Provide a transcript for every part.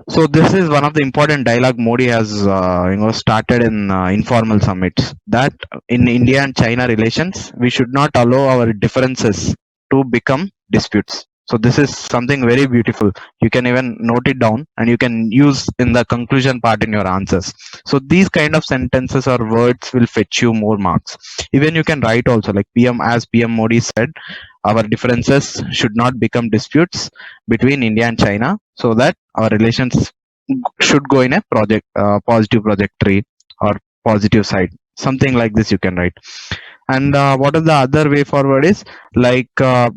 So this is one of the important dialogue Modi has, started in informal summits. That in India and China relations, we should not allow our differences to become disputes. So this is something very beautiful. You can even note it down, and you can use in the conclusion part in your answers. So these kind of sentences or words will fetch you more marks. Even you can write also like PM, as PM Modi said, our differences should not become disputes between India and China, so that our relations should go in a positive trajectory or positive side. Something like this you can write. And what is the other way forward is like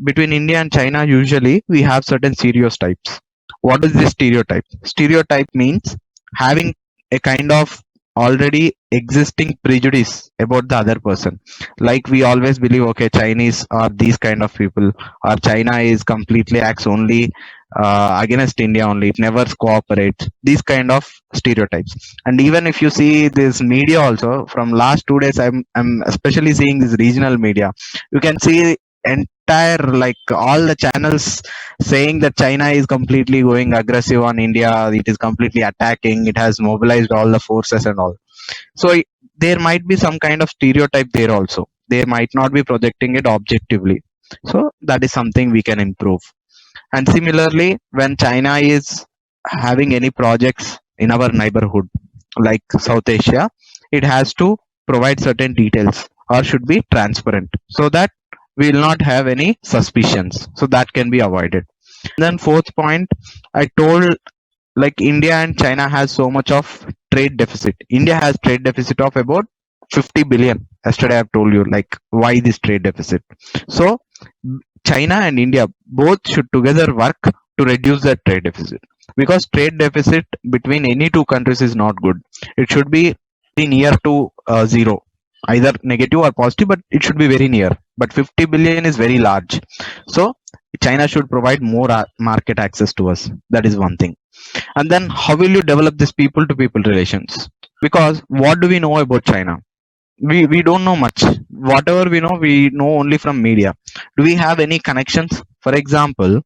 between India and China, usually we have certain stereotypes. What is this stereotype? Stereotype means having a kind of already existing prejudice about the other person. Like we always believe, okay, Chinese are these kind of people, or China is completely acts only against India only. It never cooperates. These kind of stereotypes. And even if you see this media also, from last 2 days, I'm especially seeing this regional media. You can see entire like all the channels saying that China is completely going aggressive on India. It is completely attacking. It has mobilized all the forces and all. So there might be some kind of stereotype there also. They might not be projecting it objectively. So that is something we can improve. And similarly, when China is having any projects in our neighborhood, like South Asia, it has to provide certain details or should be transparent so that we will not have any suspicions. So that can be avoided. And then fourth point, I told like India and China has so much of trade deficit. India has trade deficit of about 50 billion. Yesterday I've told you like why this trade deficit. So China and India both should together work to reduce the trade deficit, because trade deficit between any two countries is not good. It should be near to zero, either negative or positive, but it should be very near. But 50 billion is very large. So China should provide more market access to us. That is one thing. And then how will you develop this people to people relations? Because what do we know about China? We don't know much. Whatever we know only from media. Do we have any connections? For example,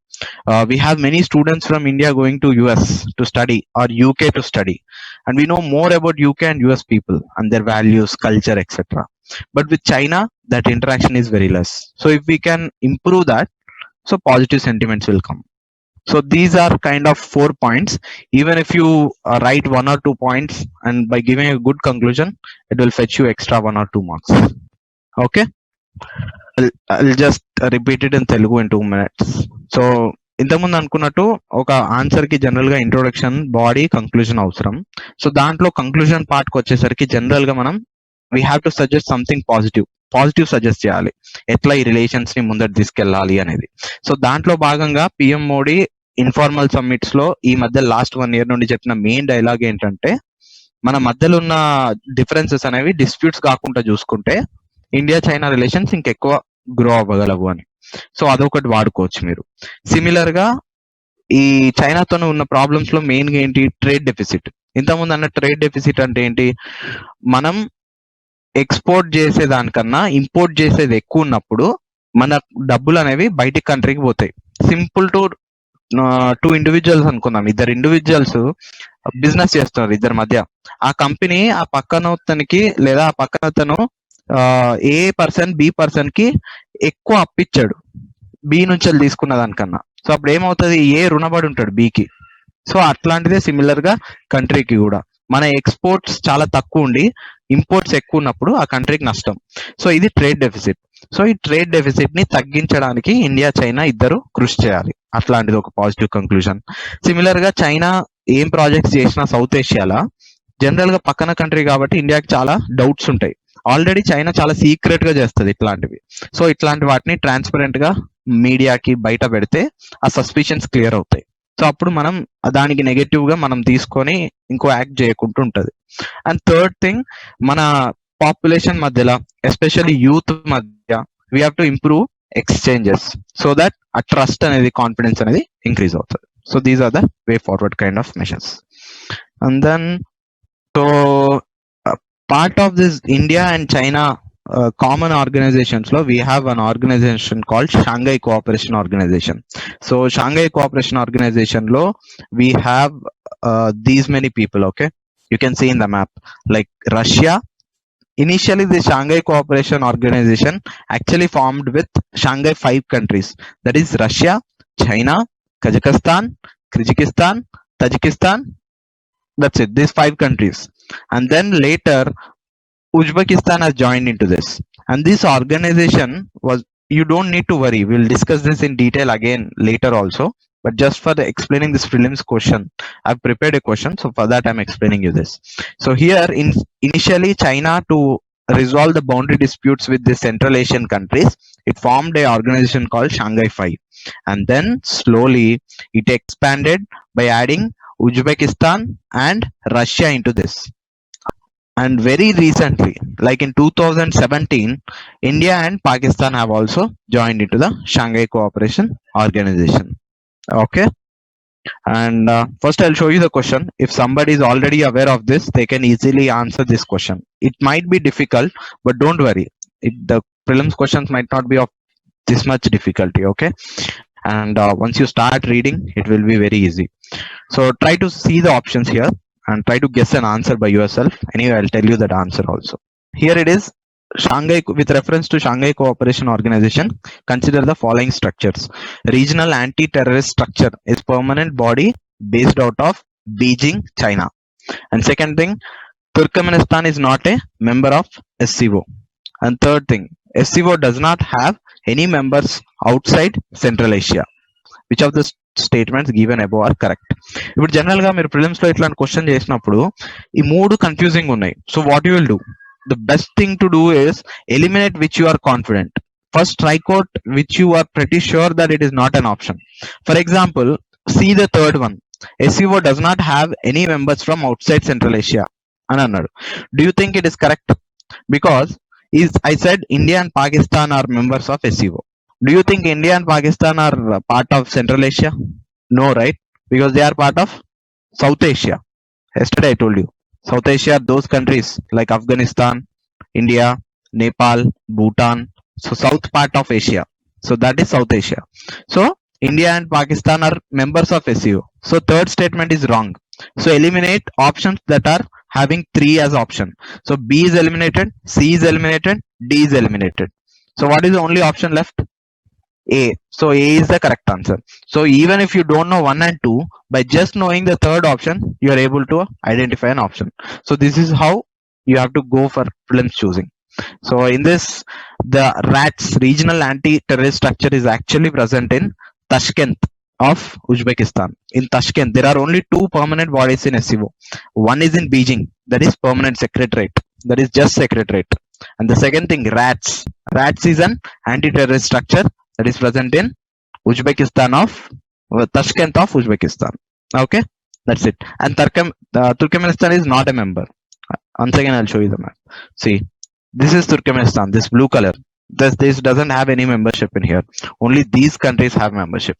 we have many students from India going to US to study or UK to study, and we know more about UK and US people and their values, culture, etc. But with China, that interaction is very less. So if we can improve that, so positive sentiments will come. So these are kind of 4 points. Even if you write 1 or 2 points and by giving a good conclusion, it will fetch you extra 1 or 2 marks. Okay. I'll just repeat it in Telugu in 2 minutes. So ఇంతకుముందు అనుకున్నట్టు ఒక answer కి general గా introduction, body, conclusion అవసరం. So దాంట్లో conclusion part కి వచ్చేసరికి general గా మనం we have to suggest something positive suggest చేయాలి, ఎట్లా ఈ రిలేషన్స్ ని ముందర తీసుకెళ్ళాలి అనేది. సో దాంట్లో భాగంగా పిఎం మోడీ ఇన్ఫార్మల్ సమ్మిట్స్ లో ఈ మధ్య లాస్ట్ 1 year నుండి చెప్పిన మెయిన్ డైలాగ్ ఏంటంటే, మన మధ్యలో ఉన్న డిఫరెన్సెస్ అనేవి డిస్ప్యూట్స్ కాకుండా చూసుకుంటే ఇండియా చైనా రిలేషన్స్ ఇంకెక్కువ గ్రో అవ్వగలవు అని. సో అదొకటి వాడుకోవచ్చు మీరు. సిమిలర్ గా ఈ చైనాతో ఉన్న ప్రాబ్లమ్స్ లో మెయిన్ గా ఏంటి, ట్రేడ్ డెఫిసిట్. ఇంతకుముందు అన్న ట్రేడ్ డెఫిసిట్ అంటే ఏంటి, మనం ఎక్స్పోర్ట్ చేసేదానికన్నా ఇంపోర్ట్ చేసేది ఎక్కువ ఉన్నప్పుడు మన డబ్బులు అనేవి బయటి కంట్రీకి పోతాయి. సింపుల్ టు 2 ఇండివిజువల్స్ అనుకుందాం. ఇద్దరు ఇండివిజువల్స్ బిజినెస్ చేస్తున్నారు ఇద్దరి మధ్య. ఆ కంపెనీ ఆ పక్కనతనికి లేదా ఆ పక్కనతను ఏ పర్సన్ బి పర్సన్ కి ఎక్కువ అప్పిచ్చాడు బి నుంచి తీసుకున్న దానికన్నా. సో అప్పుడు ఏమవుతుంది, ఏ రుణపడి ఉంటాడు బికి. సో అట్లాంటిదే సిమిలర్ గా కంట్రీకి కూడా మన ఎక్స్పోర్ట్స్ చాలా తక్కువ ఉండి ఇంపోర్ట్స్ ఎక్కువ ఉన్నప్పుడు ఆ కంట్రీకి నష్టం. సో ఇది ట్రేడ్ డెఫిసిట్. సో ఈ ట్రేడ్ డెఫిసిట్ ని తగ్గించడానికి ఇండియా చైనా ఇద్దరు కృషి చేయాలి. అట్లాంటిది ఒక పాజిటివ్ కంక్లూజన్. సిమిలర్ గా చైనా ఏం ప్రాజెక్ట్స్ చేసినా సౌత్ ఏషియాలో జనరల్ గా పక్కన కంట్రీ కాబట్టి ఇండియాకి చాలా డౌట్స్ ఉంటాయి. ఆల్రెడీ చైనా చాలా సీక్రెట్ గా చేస్తుంది ఇట్లాంటివి. సో ఇట్లాంటి వాటిని ట్రాన్స్పరెంట్ గా మీడియాకి బయట పెడితే ఆ సస్పిషన్స్ క్లియర్ అవుతాయి. సో అప్పుడు మనం దానికి నెగటివ్ గా మనం తీసుకొని ఇంకో యాక్ట్ చేయకుండా ఉంటది. అండ్ థర్డ్ థింగ్, మన పాపులేషన్ మధ్యలో ఎస్పెషల్లీ యూత్ మధ్య we have to improve exchanges so that ఆ ట్రస్ట్ అనేది, కాన్ఫిడెన్స్ అనేది ఇంక్రీజ్ అవుతుంది. So these are the way forward kind of measures. And then so part of this India and China common organizations lo we have an organization called Shanghai Cooperation Organization. So Shanghai Cooperation Organization lo we have these many people. Okay, you can see in the map, like Russia. Initially, the Shanghai Cooperation Organization actually formed with Shanghai 5 countries, that is Russia, China, Kazakhstan, Kyrgyzstan, Tajikistan. That's it, these 5 countries. And then later Uzbekistan has joined into this. And this organization was, you don't need to worry, we'll discuss this in detail again later also, but just for the explaining this prelims question, I've prepared a question, so for that I'm explaining you this. So here initially China, to resolve the boundary disputes with the Central Asian countries, it formed a organization called Shanghai 5, and then slowly it expanded by adding Uzbekistan and Russia into this. And very recently, like in 2017, India and Pakistan have also joined into the Shanghai Cooperation Organization. Okay, and first I'll show you the question. If somebody is already aware of this, they can easily answer this question. It might be difficult, but don't worry, the prelims questions might not be of this much difficulty. Okay, and once you start reading, it will be very easy. So try to see the options here and try to guess an answer by yourself. Anyway, I'll tell you that answer also. Here it is. Shanghai, with reference to Shanghai Cooperation Organization, consider the following structures. Regional anti-terrorist structure is permanent body based out of Beijing, China. And second thing, Turkmenistan is not a member of SCO. And third thing, SCO does not have any members outside Central Asia. Which of the statements given above are correct? ఇప్పుడు general గా మీరు prelims లో ఇట్లాంటి question చేసినప్పుడు ఈ మూడు confusing ఉన్నాయి. So what you will do? The best thing to do is eliminate which you are confident. First strike out which you are pretty sure that it is not an option. For example, see the third one. SCO does not have any members from outside Central Asia. Another. Do you think it is correct? Because I said India and Pakistan are members of SCO. Do you think India and Pakistan are part of Central Asia? No, right? Because they are part of South Asia. Yesterday I told you. South Asia are those countries like Afghanistan, India, Nepal, Bhutan. So south part of Asia. So that is South Asia. So India and Pakistan are members of SCO. So third statement is wrong. So eliminate options that are having 3 as option. So B is eliminated, C is eliminated, D is eliminated. So what is the only option left? A. So A is the correct answer. So even if you don't know 1 and 2, by just knowing the third option, you are able to identify an option. So this is how you have to go for prelims choosing. So in this, the RATS, regional anti-terrorist structure, is actually present in Tashkent of Uzbekistan. In Tashkent, there are only 2 permanent bodies in SCO. One is in Beijing, that is permanent secretariat, that is just secretariat. And the second thing, RATS. RATS is an anti-terrorist structure that is present in Uzbekistan of Tashkent of Uzbekistan. Okay, that's it. And Turkmenistan is not a member. Once again, I'll show you the map. See, this is Turkmenistan, this blue color. This doesn't have any membership in here. Only these countries have membership.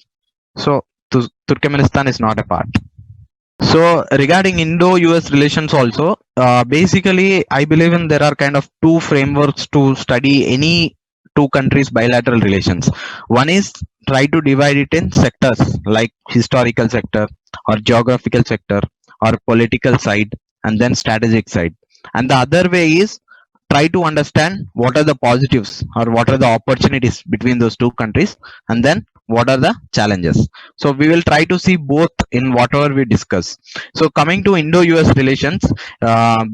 So Turkmenistan is not a part. So regarding Indo-US relations also, basically I believe in there are kind of 2 frameworks to study any 2 countries bilateral relations. One is try to divide it in sectors like historical sector or geographical sector or political side and then strategic side. And the other way is try to understand what are the positives or what are the opportunities between those 2 countries and then what are the challenges. So we will try to see both in whatever we discuss. So coming to Indo-US relations,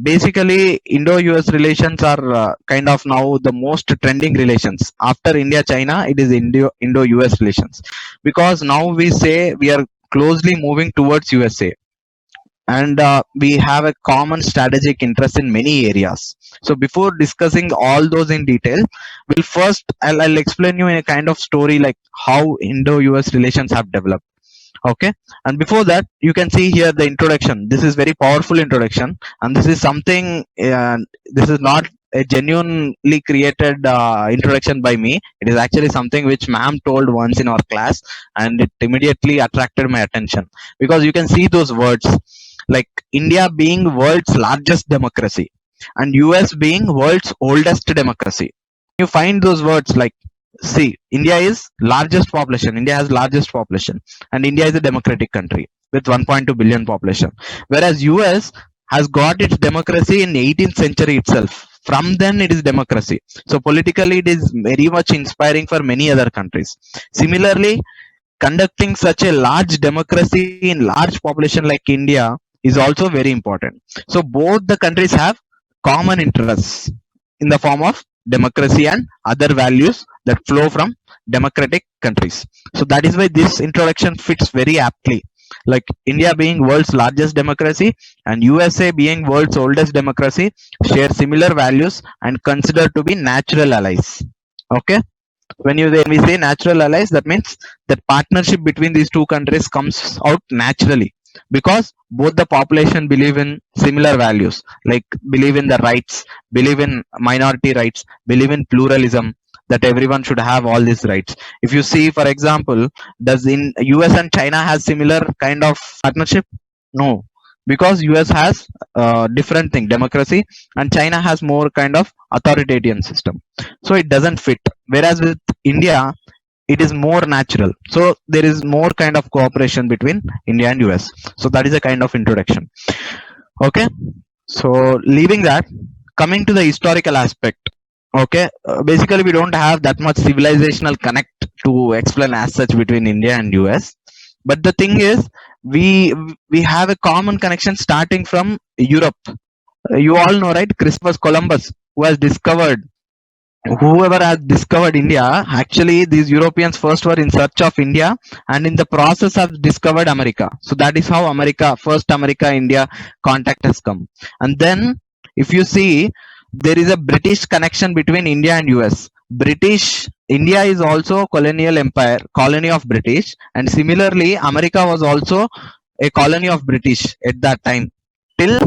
basically Indo-US relations are kind of now the most trending relations. After India-China, it is Indo-US relations, because now we say we are closely moving towards USA. And we have a common strategic interest in many areas. So before discussing all those in detail, I'll explain you in a kind of story like how Indo-US relations have developed. Okay, and before that, you can see here the introduction. This is very powerful introduction, and this is something, this is not a genuinely created introduction by me. It is actually something which ma'am told once in our class, and it immediately attracted my attention, because you can see those words like India being world's largest democracy. and US being world's oldest democracy. You find those words like, see, India is largest population. India has largest population, and India is a democratic country with 1.2 billion population, whereas US has got its democracy in 18th century itself. From then it is democracy. So politically it is very much inspiring for many other countries. Similarly, conducting such a large democracy in large population like India is also very important. So both the countries have common interests in the form of democracy and other values that flow from democratic countries. So that is why this introduction fits very aptly. Like India being world's largest democracy and USA being world's oldest democracy share similar values and considered to be natural allies. Okay. When we say natural allies, that means the partnership between these two countries comes out naturally because both the population believe in similar values, like believe in the rights, believe in minority rights, believe in pluralism, that everyone should have all these rights. If you see, for example, does in US and China has similar kind of partnership? No, because US has different thing, democracy, and China has more kind of authoritarian system, so it doesn't fit. Whereas with India, it is more natural, so there is more kind of cooperation between India and US. So that is a kind of introduction. Okay, so leaving that, coming to the historical aspect. Okay, basically we don't have that much civilizational connect to explain as such between India and US, but the thing is, we have a common connection starting from Europe. You all know, right? Christopher Columbus, who has discovered, whoever has discovered India, actually these Europeans first were in search of India, and in the process have discovered America. So that is how first America India contact has come. And then if you see, there is a British connection between India and US. India is also colonial empire, colony of British, and similarly America was also a colony of British at that time, till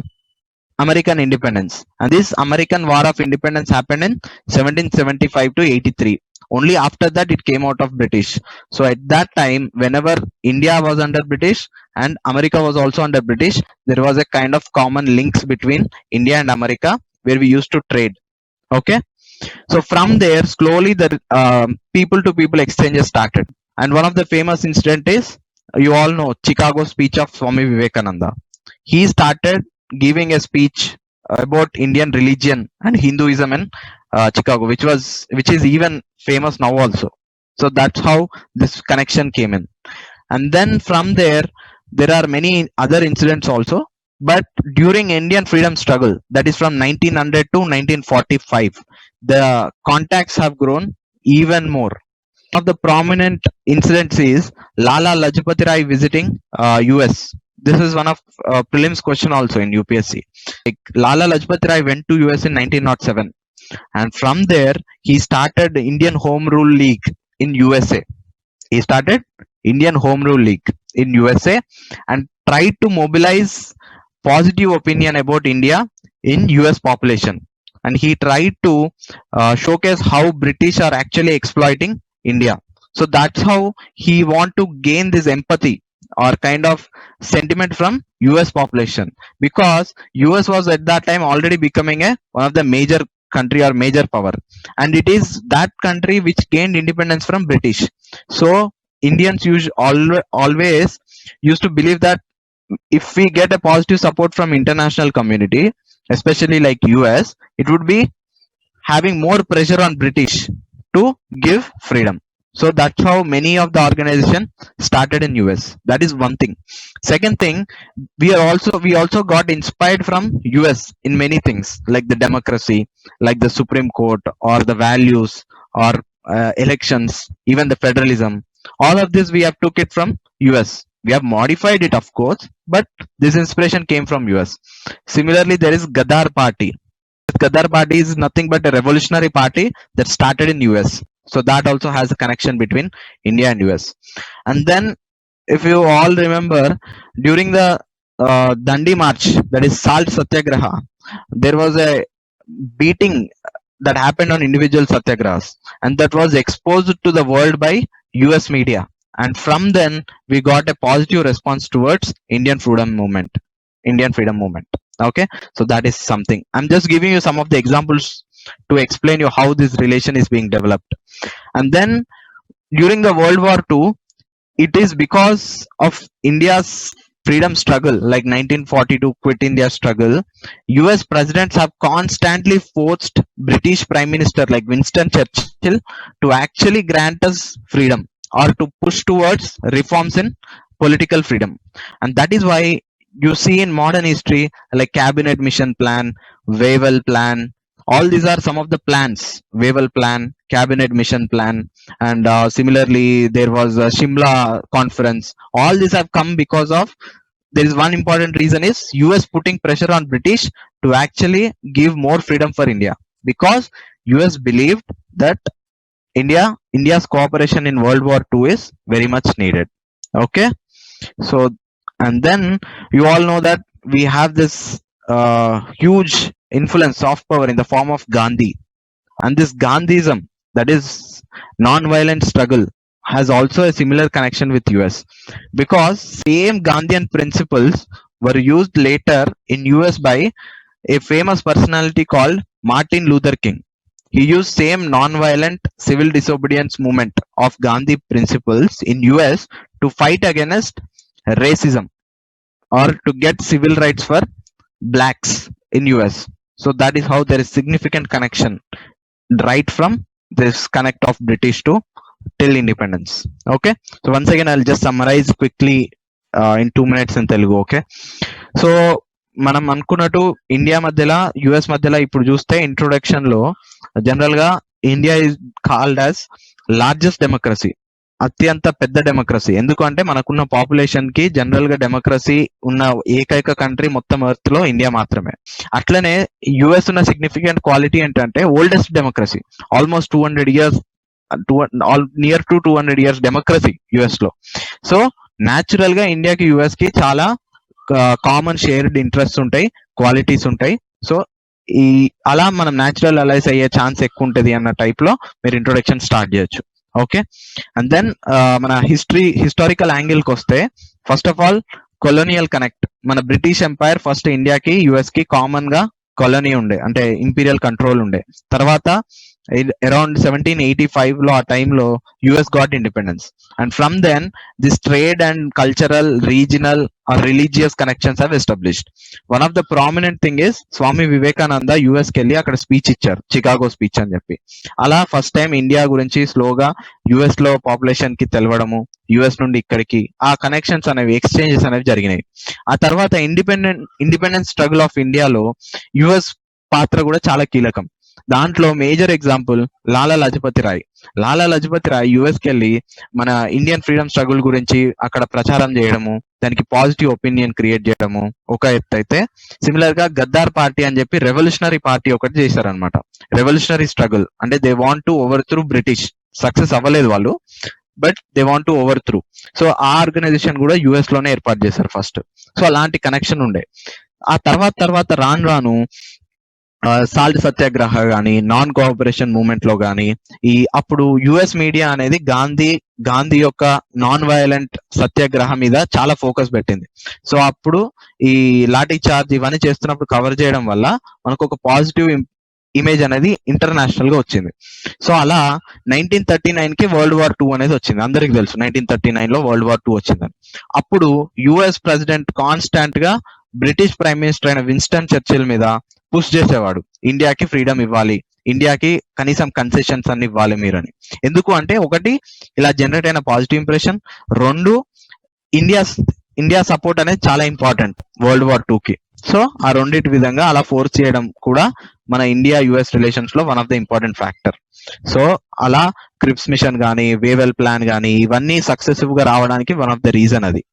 American independence. And this American War of Independence happened in 1775 to 83. Only after that it came out of British. So at that time, whenever India was under British and America was also under British, there was a kind of common links between India and America where we used to trade. Okay. So from there, slowly the people to people exchanges started. And one of the famous incident is, you all know, Chicago speech of Swami Vivekananda. He started giving a speech about Indian religion and Hinduism in Chicago, which is even famous now also. So that's how this connection came in. And then from there, there are many other incidents also. But during Indian freedom struggle, that is from 1900 to 1945, the contacts have grown even more. One of the prominent incidents is Lala Lajpati Rai visiting US. This is one of prelims question also in UPSC. Like Lala Lajpati Rai went to US in 1907, and from there he started Indian Home Rule League in USA. He started Indian Home Rule League in USA and tried to mobilize positive opinion about India in US population. And he tried to showcase how British are actually exploiting India. So that's how he want to gain this empathy or kind of sentiment from US population, because US was at that time already becoming one of the major country or major power, and it is that country which gained independence from British. So Indians always used to believe that if we get a positive support from international community, especially like US, it would be having more pressure on British to give freedom. So that's how many of the organization started in US. That is one thing. Second thing, we also got inspired from US in many things, like the democracy, like the Supreme Court, or the values, or elections, even the federalism. All of this we have took it from US. We have modified it, of course, but this inspiration came from US. Similarly, there is Ghadar Party. Ghadar Party is nothing but a revolutionary party that started in US. So that also has a connection between India and US. And then, if you all remember, during the Dandi March, that is Salt Satyagraha, there was a beating that happened on individual satyagrahas, and that was exposed to the world by US media. And from then, we got a positive response towards Indian freedom movement. Okay, so that is something. I'm just giving you some of the examples to explain you how this relation is being developed. And then during the World War II, it is because of India's freedom struggle, like 1942 quit India struggle. US presidents have constantly forced British prime minister like Winston Churchill to actually grant us freedom or to push towards reforms in political freedom. And that is why you see in modern history like cabinet mission plan, Wavell plan, all these are some of the plans. Wavell plan, cabinet mission plan, and similarly there was a Shimla conference. All these have come because of, there is one important reason is US putting pressure on British to actually give more freedom for India, because US believed that India's cooperation in World War II is very much needed. Okay, so and then you all know that we have this huge influence, soft power in the form of Gandhi. And this Gandhism, that is non-violent struggle, has also a similar connection with US, because same Gandhian principles were used later in US by a famous personality called Martin Luther King. He used same non-violent civil disobedience movement of Gandhi principles in US to fight against racism or to get civil rights for blacks in US. So that is how there is significant connection right from this connect of British to till independence. Okay, so once again I'll just summarize quickly in 2 minutes in Telugu. Okay, so మనం అనుకున్నట్టు India మధ్యలో US మధ్యలో ఇప్పుడు చూస్తే introduction లో general గా India is called as largest democracy, అత్యంత పెద్ద డెమోక్రసీ. ఎందుకంటే మనకున్న పాపులేషన్ కి జనరల్ గా డెమోక్రసీ ఉన్న ఏకైక కంట్రీ మొత్తం ఎర్త్ లో ఇండియా మాత్రమే. అట్లనే యుఎస్ ఉన్న సిగ్నిఫికెంట్ క్వాలిటీ ఏంటంటే oldest democracy, almost 200 years, near to 200 years democracy US లో. సో న్యాచురల్ గా ఇండియాకి యుఎస్ కి చాలా కామన్ షేర్డ్ ఇంట్రెస్ట్ ఉంటాయి, క్వాలిటీస్ ఉంటాయి. సో ఈ అలా మనం న్యాచురల్ అలైస్ అయ్యే ఛాన్స్ ఎక్కువ ఉంటది అన్న టైప్ లో మీరు ఇంట్రొడక్షన్ స్టార్ట్ చేయొచ్చు. ఓకే, అండ్ దెన్ మన హిస్టారికల్ యాంగిల్ కి వస్తే, first of all colonial connect. మన బ్రిటిష్ ఎంపైర్ ఫస్ట్ ఇండియాకి యుఎస్ కి కామన్ గా కాలనీ ఉండే, అంటే ఇంపీరియల్ కంట్రోల్ ఉండే. తర్వాత అరౌండ్ 1785 లో ఆ టైంలో US got independence. And from then this trade and cultural, regional or religious connections have established. One of the prominent thing is Swami Vivekananda US కి వెళ్ళి అక్కడ స్పీచ్ ఇచ్చారు, చికాగో స్పీచ్ అని చెప్పి. అలా ఫస్ట్ టైం ఇండియా గురించి స్లోగా యుఎస్ లో పాపులేషన్ కి తెలవడము, యుఎస్ నుండి ఇక్కడికి ఆ కనెక్షన్స్ అనేవి, ఎక్స్చేంజెస్ అనేవి జరిగినాయి. ఆ తర్వాత ఇండిపెండెన్స్ స్ట్రగుల్ ఆఫ్ ఇండియాలో యుఎస్ పాత్ర కూడా చాలా కీలకం. దాంట్లో major example Lala Lajpat Roy. Lala Lajpat Roy US కి వెళ్ళి మన ఇండియన్ ఫ్రీడమ్ స్ట్రగుల్ గురించి అక్కడ ప్రచారం చేయడము, దానికి పాజిటివ్ ఒపీనియన్ క్రియేట్ చేయడము ఒక ఎత్తు అయితే, సిమిలర్ గా గద్దార్ పార్టీ అని చెప్పి రెవల్యూషనరీ పార్టీ ఒకటి చేశారనమాట. రెవల్యూషనరీ స్ట్రగుల్ అంటే they want to over through British. Success అవ్వలేదు వాళ్ళు, but they want to over through. So ఆ ఆర్గనైజేషన్ కూడా యుఎస్ లోనే ఏర్పాటు చేశారు ఫస్ట్. సో అలాంటి కనెక్షన్ ఉండే. ఆ తర్వాత రాను సాల్ట్ సత్యాగ్రహ గానీ, నాన్ కోఆపరేషన్ మూవ్మెంట్ లో గానీ, ఈ అప్పుడు యుఎస్ మీడియా అనేది గాంధీ యొక్క నాన్ వయలెంట్ సత్యాగ్రహం మీద చాలా ఫోకస్ పెట్టింది. సో అప్పుడు ఈ లాఠీ చార్జ్ ఇవన్నీ చేస్తున్నప్పుడు కవర్ చేయడం వల్ల మనకు ఒక పాజిటివ్ ఇమేజ్ అనేది ఇంటర్నేషనల్ గా వచ్చింది. సో అలా 1939 కి వరల్డ్ వార్ 2 అనేది వచ్చింది. అందరికి తెలుసు 1939 లో వరల్డ్ వార్ 2 వచ్చిందని. అప్పుడు యుఎస్ ప్రెసిడెంట్ కాన్స్టాంట్ గా బ్రిటిష్ ప్రైమ్ మినిస్టర్ అయిన విన్స్టన్ చర్చిల్ మీద పుష్ చేసేవాడు, ఇండియాకి ఫ్రీడమ్ ఇవ్వాలి, ఇండియాకి కనీసం కన్సెషన్స్ అన్ని ఇవ్వాలి మీరని. ఎందుకు అంటే, ఒకటి ఇలా జనరేట్ అయిన పాజిటివ్ ఇంప్రెషన్, రెండు ఇండియా సపోర్ట్ అనేది చాలా ఇంపార్టెంట్ వరల్డ్ వార్ 2 కి. సో ఆ రెండింటి విధంగా అలా ఫోర్స్ చేయడం కూడా మన ఇండియా యుఎస్ రిలేషన్స్ లో one of the important factor. So అలా క్రిప్స్ మిషన్ గానీ, వేవెల్ ప్లాన్ గానీ, ఇవన్నీ సక్సెసివ్ గా రావడానికి వన్ ఆఫ్ ద రీజన్ అది.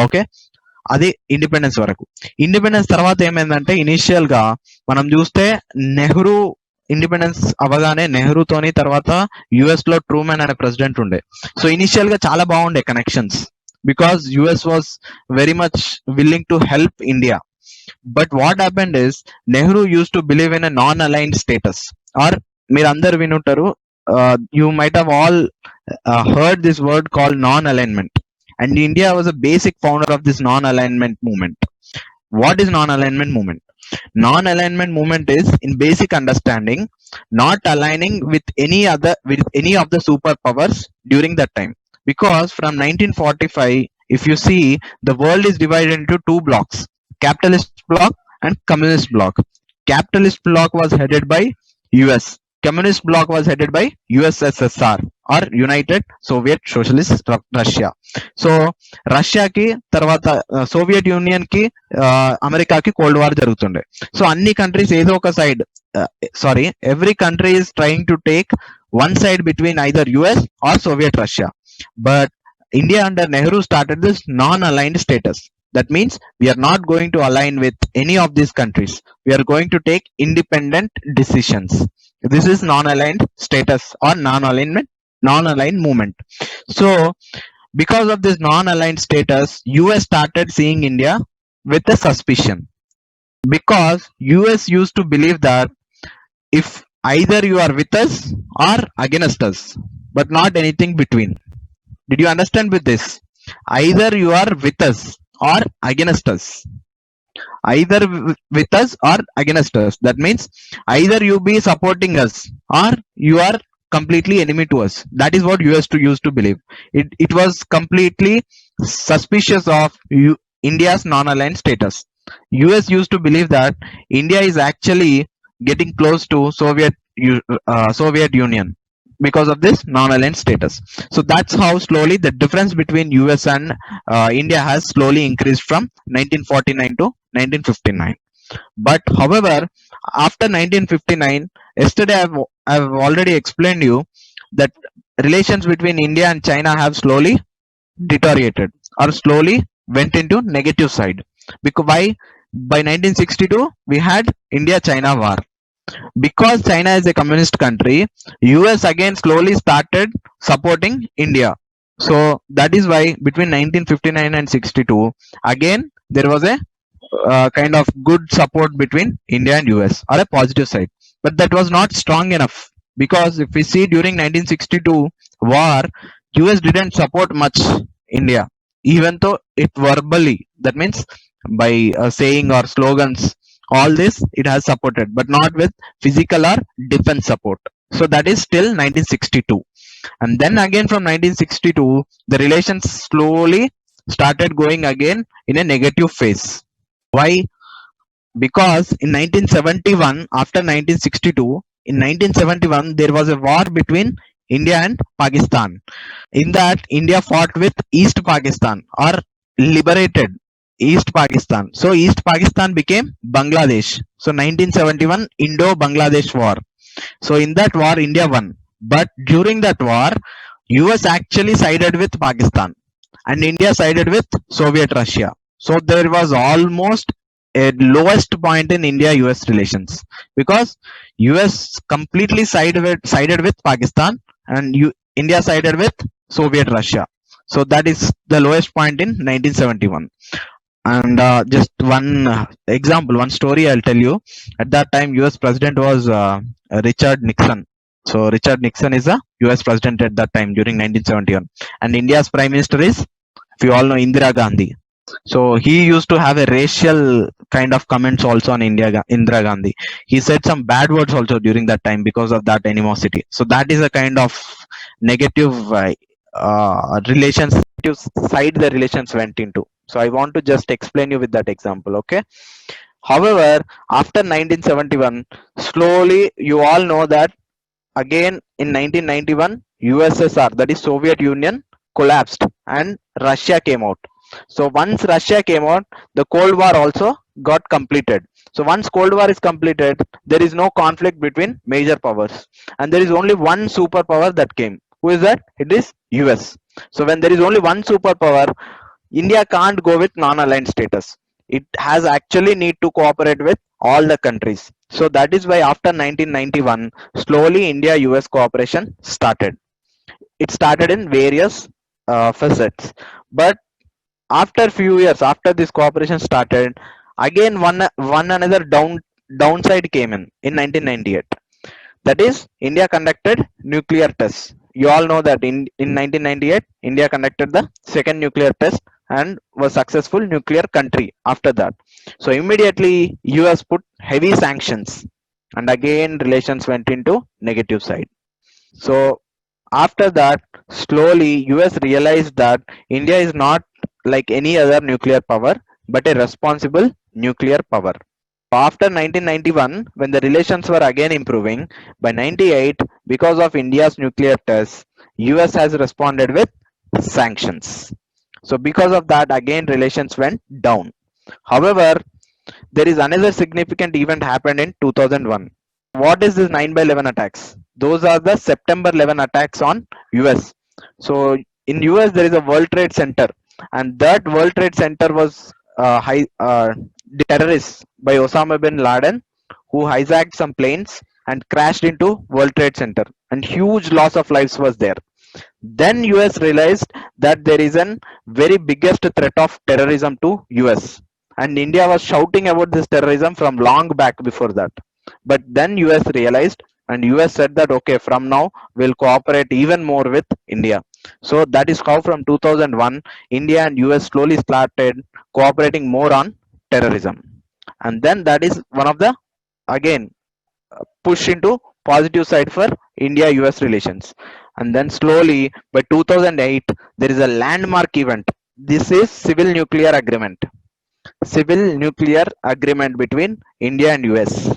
ఓకే, అది ఇండిపెండెన్స్ వరకు. ఇండిపెండెన్స్ తర్వాత ఏమైందంటే, ఇనిషియల్ గా మనం చూస్తే నెహ్రూ ఇండిపెండెన్స్ అవగానే నెహ్రూతోని తర్వాత యుఎస్ లో ట్రూమెన్ అనే ప్రెసిడెంట్ ఉండే. సో ఇనిషియల్ గా చాలా బాగుండే connections, because US was very much willing to help India. But what happened is, Nehru used to believe in a non aligned status. Or మీరు అందరు వినుంటారు, you might have all heard this word called non alignment. And India was a basic founder of this non-alignment movement. What is non-alignment movement? Non-alignment movement is, in basic understanding, not aligning with any of the superpowers during that time. Because from 1945, if you see, the world is divided into two blocks: capitalist bloc and communist bloc. Capitalist bloc was headed by US. Communist bloc was headed by USSR, or United Soviet Socialist Russia. So రష్యాకి తర్వాత Soviet union కి అమెరికాకి cold war జరుగుతుండే. So అన్ని countries ఏదో ఒక side, sorry, every country is trying to take one side between either US or Soviet Russia. But India under Nehru started this non-aligned status. That means we are not going to align with any of these countries. We are going to take independent decisions. This is non-aligned status or non-aligned movement. So because of this non-aligned status, US started seeing India with a suspicion, because US used to believe that if either you are with us or against us, but not anything between. Did you understand with this? Either you are with us or against us. Either with us or against us. That means either you be supporting us or you are completely enemy to us. That is what US used to believe. It was completely suspicious of India's non-aligned status. US used to believe that India is actually getting close to Soviet Union because of this non-aligned status. So that's how slowly the difference between US and India has slowly increased from 1949 to 1959. But however, after 1959, yesterday I've already explained you that relations between India and China have slowly deteriorated or slowly went into negative side. Because by 1962 we had India-China war. Because China is a communist country, US again slowly started supporting India. So that is why between 1959 and 62, again there was a kind of good support between India and US, or a positive side. But that was not strong enough, because if we see during 1962 war, US didn't support much India, even though it verbally, that means by saying or slogans, all this it has supported, but not with physical or defense support. So that is still 1962. And then again from 1962 the relations slowly started going again in a negative phase. Why? Because in 1971, after 1962, in 1971 there was a war between India and Pakistan. In that, India fought with East Pakistan, or liberated East Pakistan. So East Pakistan became Bangladesh. So 1971 Indo-Bangladesh war. So in that war India won. But during that war, US actually sided with Pakistan and India sided with Soviet Russia. So there was almost a lowest point in India-US relations, because US completely sided with Pakistan and India sided with Soviet Russia. So that is the lowest point in 1971. And just one example, one story I'll tell you. At that time, US president was Richard Nixon. So Richard Nixon is a US president at that time during 1971. And India's prime minister is, if you all know, Indira Gandhi. So he used to have a racial kind of comments also on Indira Gandhi. He said some bad words also during that time because of that animosity. So that is a kind of negative relations side the relations went into. So I want to just explain you with that example, okay? However, after 1971, slowly you all know that again in 1991 USSR, that is Soviet Union, collapsed and Russia came out. So once Russia came out, the Cold War also got completed. So once Cold War is completed, there is no conflict between major powers, and there is only one superpower that came. Who is that? It is US. So when there is only one superpower, India can't go with non-aligned status. It has actually need to cooperate with all the countries. So that is why after 1991, slowly India-US cooperation started. It started in various facets. But after few years, after this cooperation started, again one another downside came in 1998. That is, India conducted nuclear tests. You all know that in 1998 India conducted the second nuclear test, and was successful nuclear country after that. So immediately US put heavy sanctions, and again relations went into negative side. So after that, slowly US realized that India is not like any other nuclear power but a responsible nuclear power. After 1991, when the relations were again improving, by 98, because of India's nuclear tests, US has responded with sanctions. So because of that, again relations went down. However, there is another significant event happened in 2001. What is this 9 by 11 attacks? Those are the September 11 attacks on US. So in US there is a World Trade Center, and that World Trade Center was terrorists by Osama bin Laden, who hijacked some planes and crashed into World Trade Center, and huge loss of lives was there. Then US realized that there is an very biggest threat of terrorism to US, and India was shouting about this terrorism from long back before that. But then US realized, and US said that okay, from now we'll cooperate even more with India. So that is how from 2001 India and US slowly started cooperating more on terrorism. And then that is one of the, again, push into positive side for India US relations. And then slowly by 2008 there is a landmark event. This is civil nuclear agreement. Civil nuclear agreement between India and US.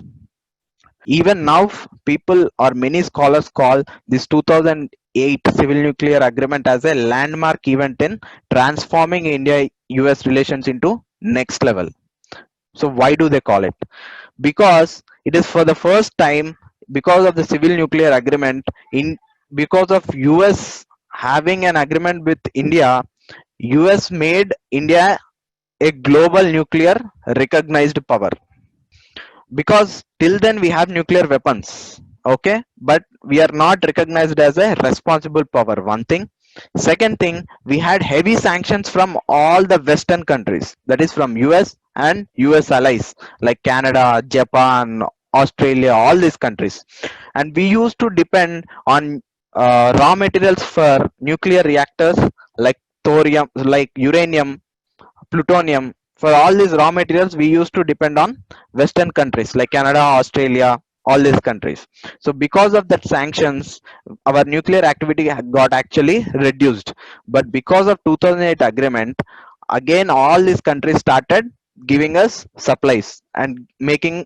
Even now people or many scholars call this 2008 civil nuclear agreement as a landmark event in transforming India US relations into next level. So why do they call it? Because it is for the first time, because of the civil nuclear agreement, in because of US having an agreement with India, US made India a global nuclear recognized power. Because till then we have nuclear weapons, okay, but we are not recognized as a responsible power, one thing. Second thing, we had heavy sanctions from all the western countries, that is from US and US allies like Canada, Japan, Australia, all these countries. And we used to depend on raw materials for nuclear reactors like thorium, like uranium, plutonium. For all these raw materials we used to depend on western countries like Canada, Australia, all these countries. So because of that sanctions, our nuclear activity got actually reduced. But because of 2008 agreement, again all these countries started giving us supplies and making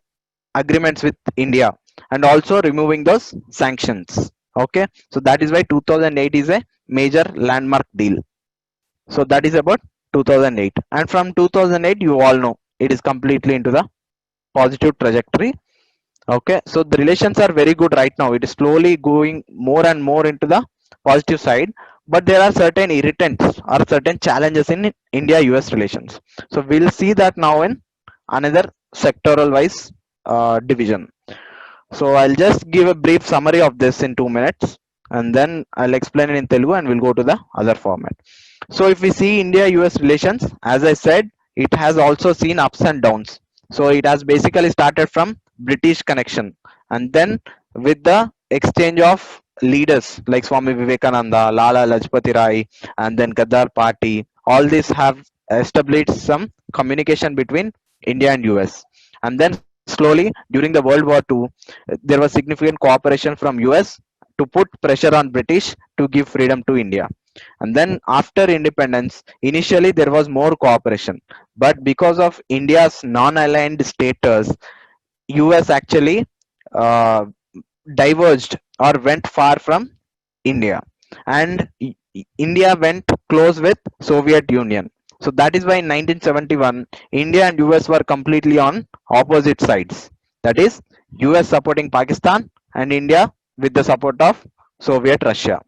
agreements with India, and also removing those sanctions. Okay, so that is why 2008 is a major landmark deal. So that is about 2008. And from 2008 you all know it is completely into the positive trajectory. Okay, so the relations are very good right now. It is slowly going more and more into the positive side, but there are certain irritants or certain challenges in India US relations. So we'll see that now in another sectoral wise division. So I'll just give a brief summary of this in 2 minutes, and then I'll explain it in Telugu and we'll go to the other format. So if we see India US relations, as I said, it has also seen ups and downs. So it has basically started from British connection, and then with the exchange of leaders like Swami Vivekananda, Lala Lajpati Rai, and then Gaddar Party, all these have established some communication between India and US. And then slowly during the World War II, there was significant cooperation from US to put pressure on British to give freedom to India. And then after independence, initially there was more cooperation, but because of India's non-aligned status, US actually uh, diverged or went far from India, and India went close with Soviet Union. So that is why in 1971 India and US were completely on opposite sides, that is US supporting Pakistan and India with the support of Soviet Russia.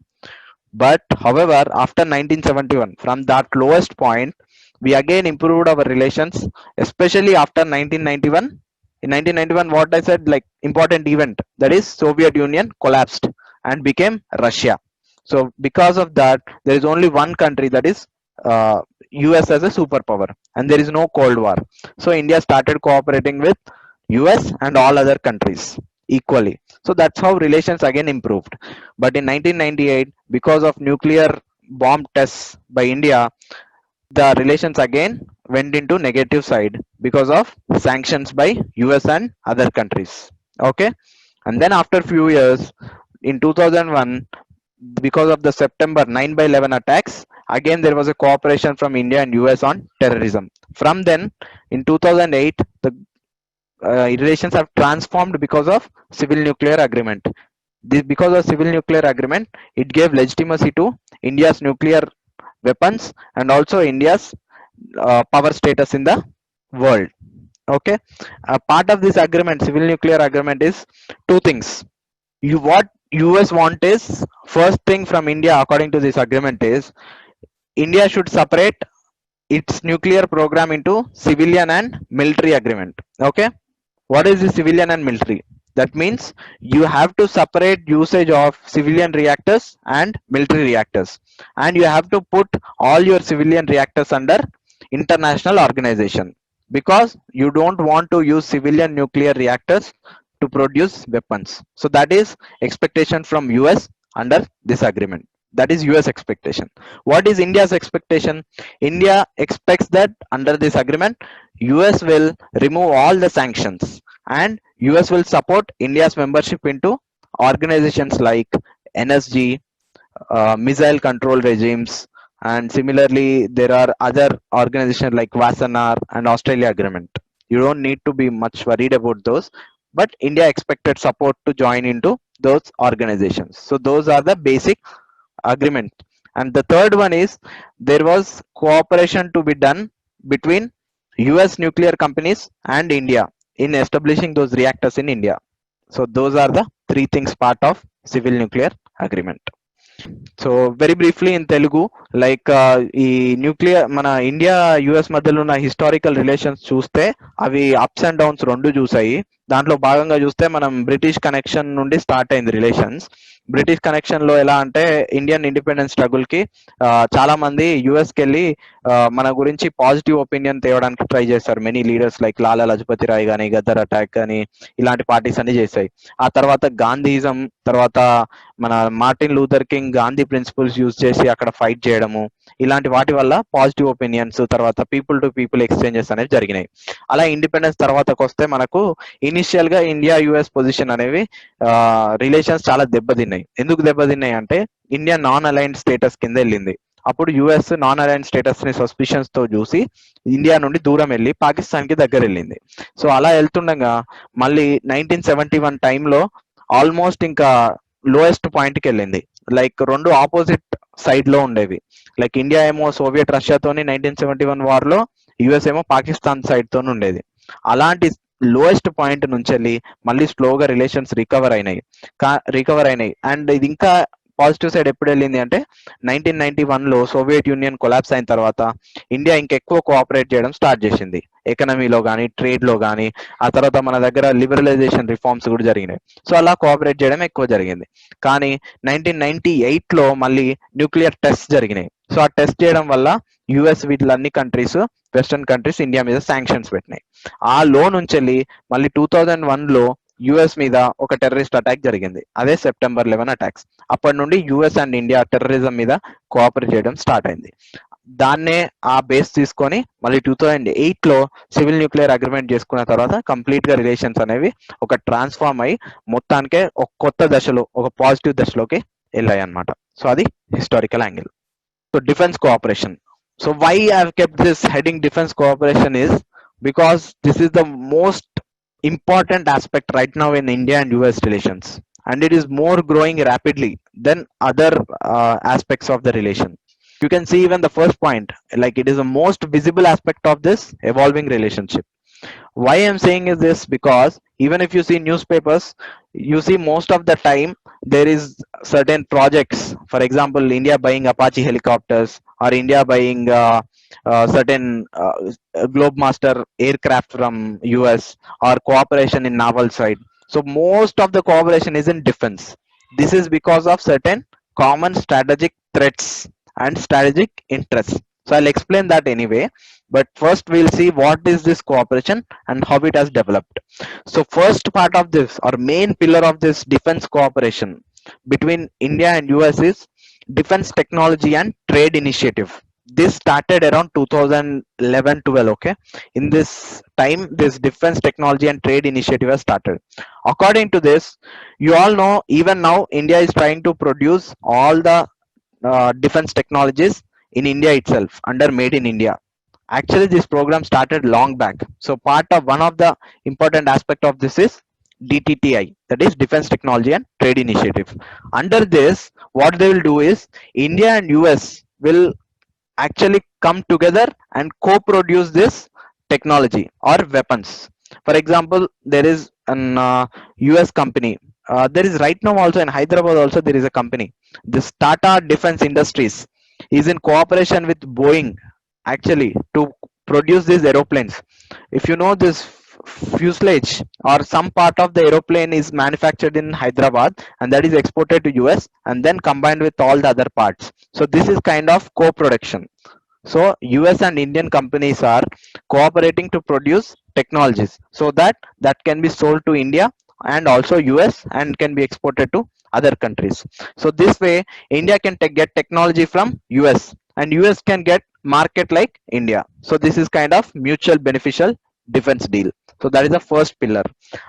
But however, after 1971, from that lowest point, we again improved our relations, especially after 1991. In 1991, what I said, like important event, that is Soviet Union collapsed and became Russia. So because of that, there is only one country, that is US as a superpower, and there is no Cold War. So India started cooperating with US and all other countries equally. So that's how relations again improved. But in 1998, because of nuclear bomb tests by India, the relations again went into negative side because of sanctions by US and other countries. Okay, and then after few years in 2001, because of the September 9 by 11 attacks, again there was a cooperation from India and US on terrorism. From then, in 2008, the relations have transformed because of civil nuclear agreement. This, because of civil nuclear agreement, it gave legitimacy to India's nuclear weapons and also India's power status in the world. Okay, a part of this agreement, civil nuclear agreement, is two things. You what US want is, first thing from India according to this agreement is, India should separate its nuclear program into civilian and military agreement. Okay, what is the civilian and military? That means you have to separate usage of civilian reactors and military reactors, and you have to put all your civilian reactors under international organization, because you don't want to use civilian nuclear reactors to produce weapons. So that is expectation from US under this agreement. That is US expectation. What is India's expectation? India expects that under this agreement, US will remove all the sanctions, and US will support India's membership into organizations like NSG, missile control regimes, and similarly there are other organizations like Vasanar and Australia agreement. You don't need to be much worried about those, but India expected support to join into those organizations. So those are the basic agreement. And the third one is, there was cooperation to be done between US nuclear companies and India in establishing those reactors in India. So those are the three things part of civil nuclear agreement. So very briefly in Telugu, like ఈ nuclear మన India US మధ్యలో ఉన్న historical relations చూస్తే అవి ups and downs రెండు చూసాయి. దాంట్లో భాగంగా చూస్తే మనం బ్రిటిష్ కనెక్షన్ నుండి స్టార్ట్ అయింది రిలేషన్స్. బ్రిటిష్ కనెక్షన్ లో ఎలా అంటే, ఇండియన్ ఇండిపెండెన్స్ స్ట్రగుల్ కి చాలా మంది యుఎస్ కి వెళ్ళి మన గురించి పాజిటివ్ ఒపీనియన్ తేవడానికి ట్రై చేస్తారు. Many leaders like Lala Lajpat Roy కానీ, గద్దర్ అటాక్ కానీ, ఇలాంటి పార్టీస్ అన్ని చేశాయి. ఆ తర్వాత గాంధీయిజం, తర్వాత మన Martin Luther King Gandhi principles use చేసి అక్కడ ఫైట్ చేయడము, ఇలాంటి వాటి వల్ల పాజిటివ్ ఒపీనియన్స్, తర్వాత పీపుల్ టు పీపుల్ ఎక్స్చేంజెస్ అనేవి జరిగినాయి. అలా ఇండిపెండెన్స్ తర్వాతకు వస్తే మనకు ఇనిషియల్ గా ఇండియా యుఎస్ పొజిషన్ అనేవి రిలేషన్స్ చాలా దెబ్బతిన్నాయి. ఎందుకు దెబ్బతిన్నాయి అంటే, ఇండియా నాన్ అలైన్డ్ స్టేటస్ కింద వెళ్ళింది. అప్పుడు యుఎస్ నాన్ అలైన్డ్ స్టేటస్ ని సస్పిషన్స్ తో చూసి ఇండియా నుండి దూరం వెళ్ళి పాకిస్తాన్ కి దగ్గర వెళ్ళింది. సో అలా వెళ్తుండగా మళ్ళీ 1971 టైంలో ఆల్మోస్ట్ ఇంకా లోయెస్ట్ పాయింట్ కి వెళ్ళింది. లైక్ రెండు ఆపోజిట్ సైడ్ లో ఉండేవి. లైక్ ఇండియా ఏమో సోవియట్ రష్యాతోని 1971 వార్ లో, యుఎస్ ఏమో పాకిస్తాన్ సైడ్ తో ఉండేది. అలాంటి లోయెస్ట్ పాయింట్ నుంచి వెళ్ళి మళ్ళీ స్లోగా రిలేషన్స్ రికవర్ అయినాయి. అండ్ ఇది ఇంకా పాజిటివ్ సైడ్ ఎప్పుడు వెళ్ళింది అంటే, 1991 లో సోవియట్ యూనియన్ కొలాప్స్ అయిన తర్వాత ఇండియా ఇంకెక్కువ కోఆపరేట్ చేయడం స్టార్ట్ చేసింది, ఎకనమీలో కానీ, ట్రేడ్ లో కానీ. ఆ తర్వాత మన దగ్గర లిబరలైజేషన్ రిఫార్మ్స్ కూడా జరిగినాయి. సో అలా కోఆపరేట్ చేయడం ఎక్కువ జరిగింది. కానీ 1998 లో మళ్ళీ న్యూక్లియర్ టెస్ట్ జరిగినాయి. సో ఆ టెస్ట్ చేయడం వల్ల యుఎస్ వీటిలన్ని కంట్రీస్, వెస్టర్న్ కంట్రీస్ ఇండియా మీద శాంక్షన్స్ పెట్టినాయి. ఆ లో నుంచి వెళ్ళి మళ్ళీ 2001 లో యుఎస్ మీద ఒక టెర్రరిస్ట్ అటాక్ జరిగింది, అదే సెప్టెంబర్ 11 అటాక్స్. అప్పటి నుండి యుఎస్ అండ్ ఇండియా టెర్రరిజం మీద కోఆపరేట్ చేయడం స్టార్ట్ అయింది. దాన్నే ఆ బేస్ తీసుకొని మళ్ళీ 2008 లో సివిల్ న్యూక్లియర్ అగ్రిమెంట్ చేసుకున్న తర్వాత కంప్లీట్ గా రిలేషన్స్ అనేవి ఒక ట్రాన్స్ఫార్మ్ అయ్యి మొత్తానికే ఒక కొత్త దశలో, ఒక పాజిటివ్ దశలోకి వెళ్ళాయి అన్నమాట. సో అది historical angle. So defence cooperation. So why I have kept this heading defense cooperation is because this is the most important aspect right now in India and US relations, and it is more growing rapidly than other aspects of the relation. You can see even the first point, like it is the most visible aspect of this evolving relationship. Why I'm saying is this, because even if you see newspapers, you see most of the time there is certain projects. For example, India buying Apache helicopters, or India buying certain Globemaster aircraft from US, or cooperation in naval side. So most of the cooperation is in defense. This is because of certain common strategic threats and strategic interests. So I'll explain that anyway, but first we'll see what is this cooperation and how it has developed. So first part of this, or main pillar of this defense cooperation between India and US, is defense technology and trade initiative. This started around 2011-12. Okay, in this time this defense technology and trade initiative has started. According to this, you all know, even now India is trying to produce all the defense technologies in India itself under Made in India. Actually, this program started long back. So part of one of the important aspect of this is DTTI, that is Defense Technology and Trade Initiative. Under this, what they will do is India and US will actually come together and co-produce this technology or weapons. For example, there is an US company. There is right now also in Hyderabad also there is a company. This Tata Defense Industries is in cooperation with Boeing actually to produce these aeroplanes. If you know, this fuselage or some part of the aeroplane is manufactured in Hyderabad and that is exported to US and then combined with all the other parts. So this is kind of co-production. So US and Indian companies are cooperating to produce technologies so that that can be sold to India and also US and can be exported to other countries. So this way India can get technology from US and US can get market like India. So this is kind of mutual beneficial defense deal. So that is the first pillar.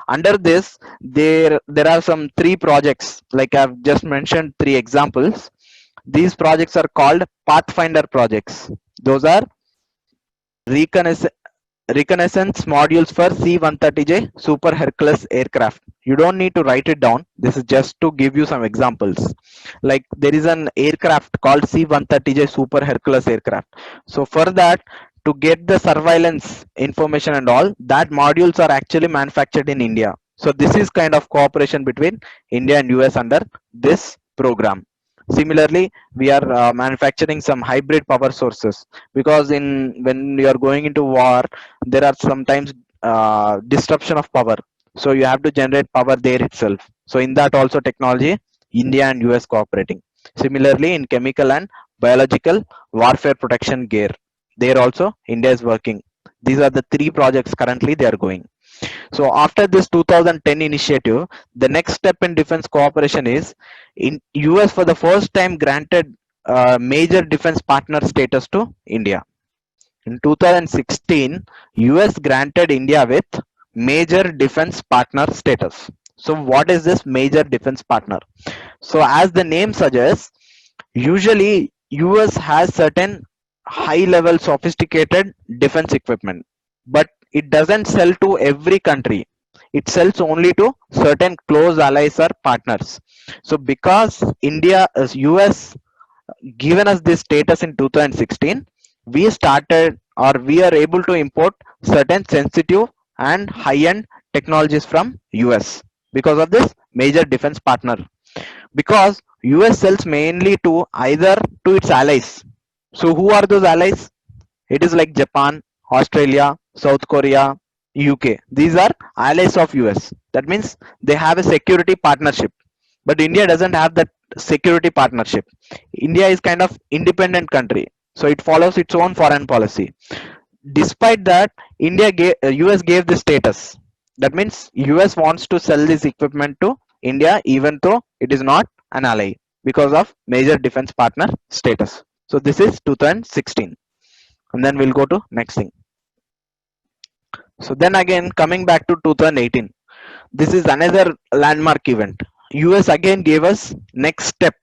Under this, there are some three projects, like I've just mentioned three examples. These projects are called Pathfinder projects. Those are reconnaissance, reconnaissance modules for C-130J Super Hercules aircraft. You don't need to write it down. This is just to give you some examples. Like there is an aircraft called C-130J Super Hercules aircraft. So for that, to get the surveillance information and all, that modules are actually manufactured in India. So this is kind of cooperation between India and US under this program. Similarly, we are manufacturing some hybrid power sources, because in when you are going into war, there are sometimes disruption of power, so you have to generate power there itself. So in that also technology, India and US cooperating. Similarly, in chemical and biological warfare protection gear, there also India is working. These are the three projects currently they are going. So after this 2010 initiative, the next step in defense cooperation is in US for the first time granted major defense partner status to India. In 2016, US granted India with major defense partner status. So what is this major defense partner? So as the name suggests, usually US has certain high level sophisticated defense equipment, but it doesn't sell to every country. It sells only to certain close allies or partners. So because India is US given us this status in 2016, we started or we are able to import certain sensitive and high-end technologies from US because of this major defense partner. Because US sells mainly to either to its allies. So who are those allies? It is like Japan, Australia, South Korea, UK. These are allies of US. That means they have a security partnership. But India doesn't have that security partnership. India is kind of independent country. So it follows its own foreign policy. Despite that, US gave the status. That means US wants to sell this equipment to India even though it is not an ally because of major defense partner status. So this is 2016. And then we'll go to next thing. So then again, coming back to 2018, this is another landmark event. US again gave us next step.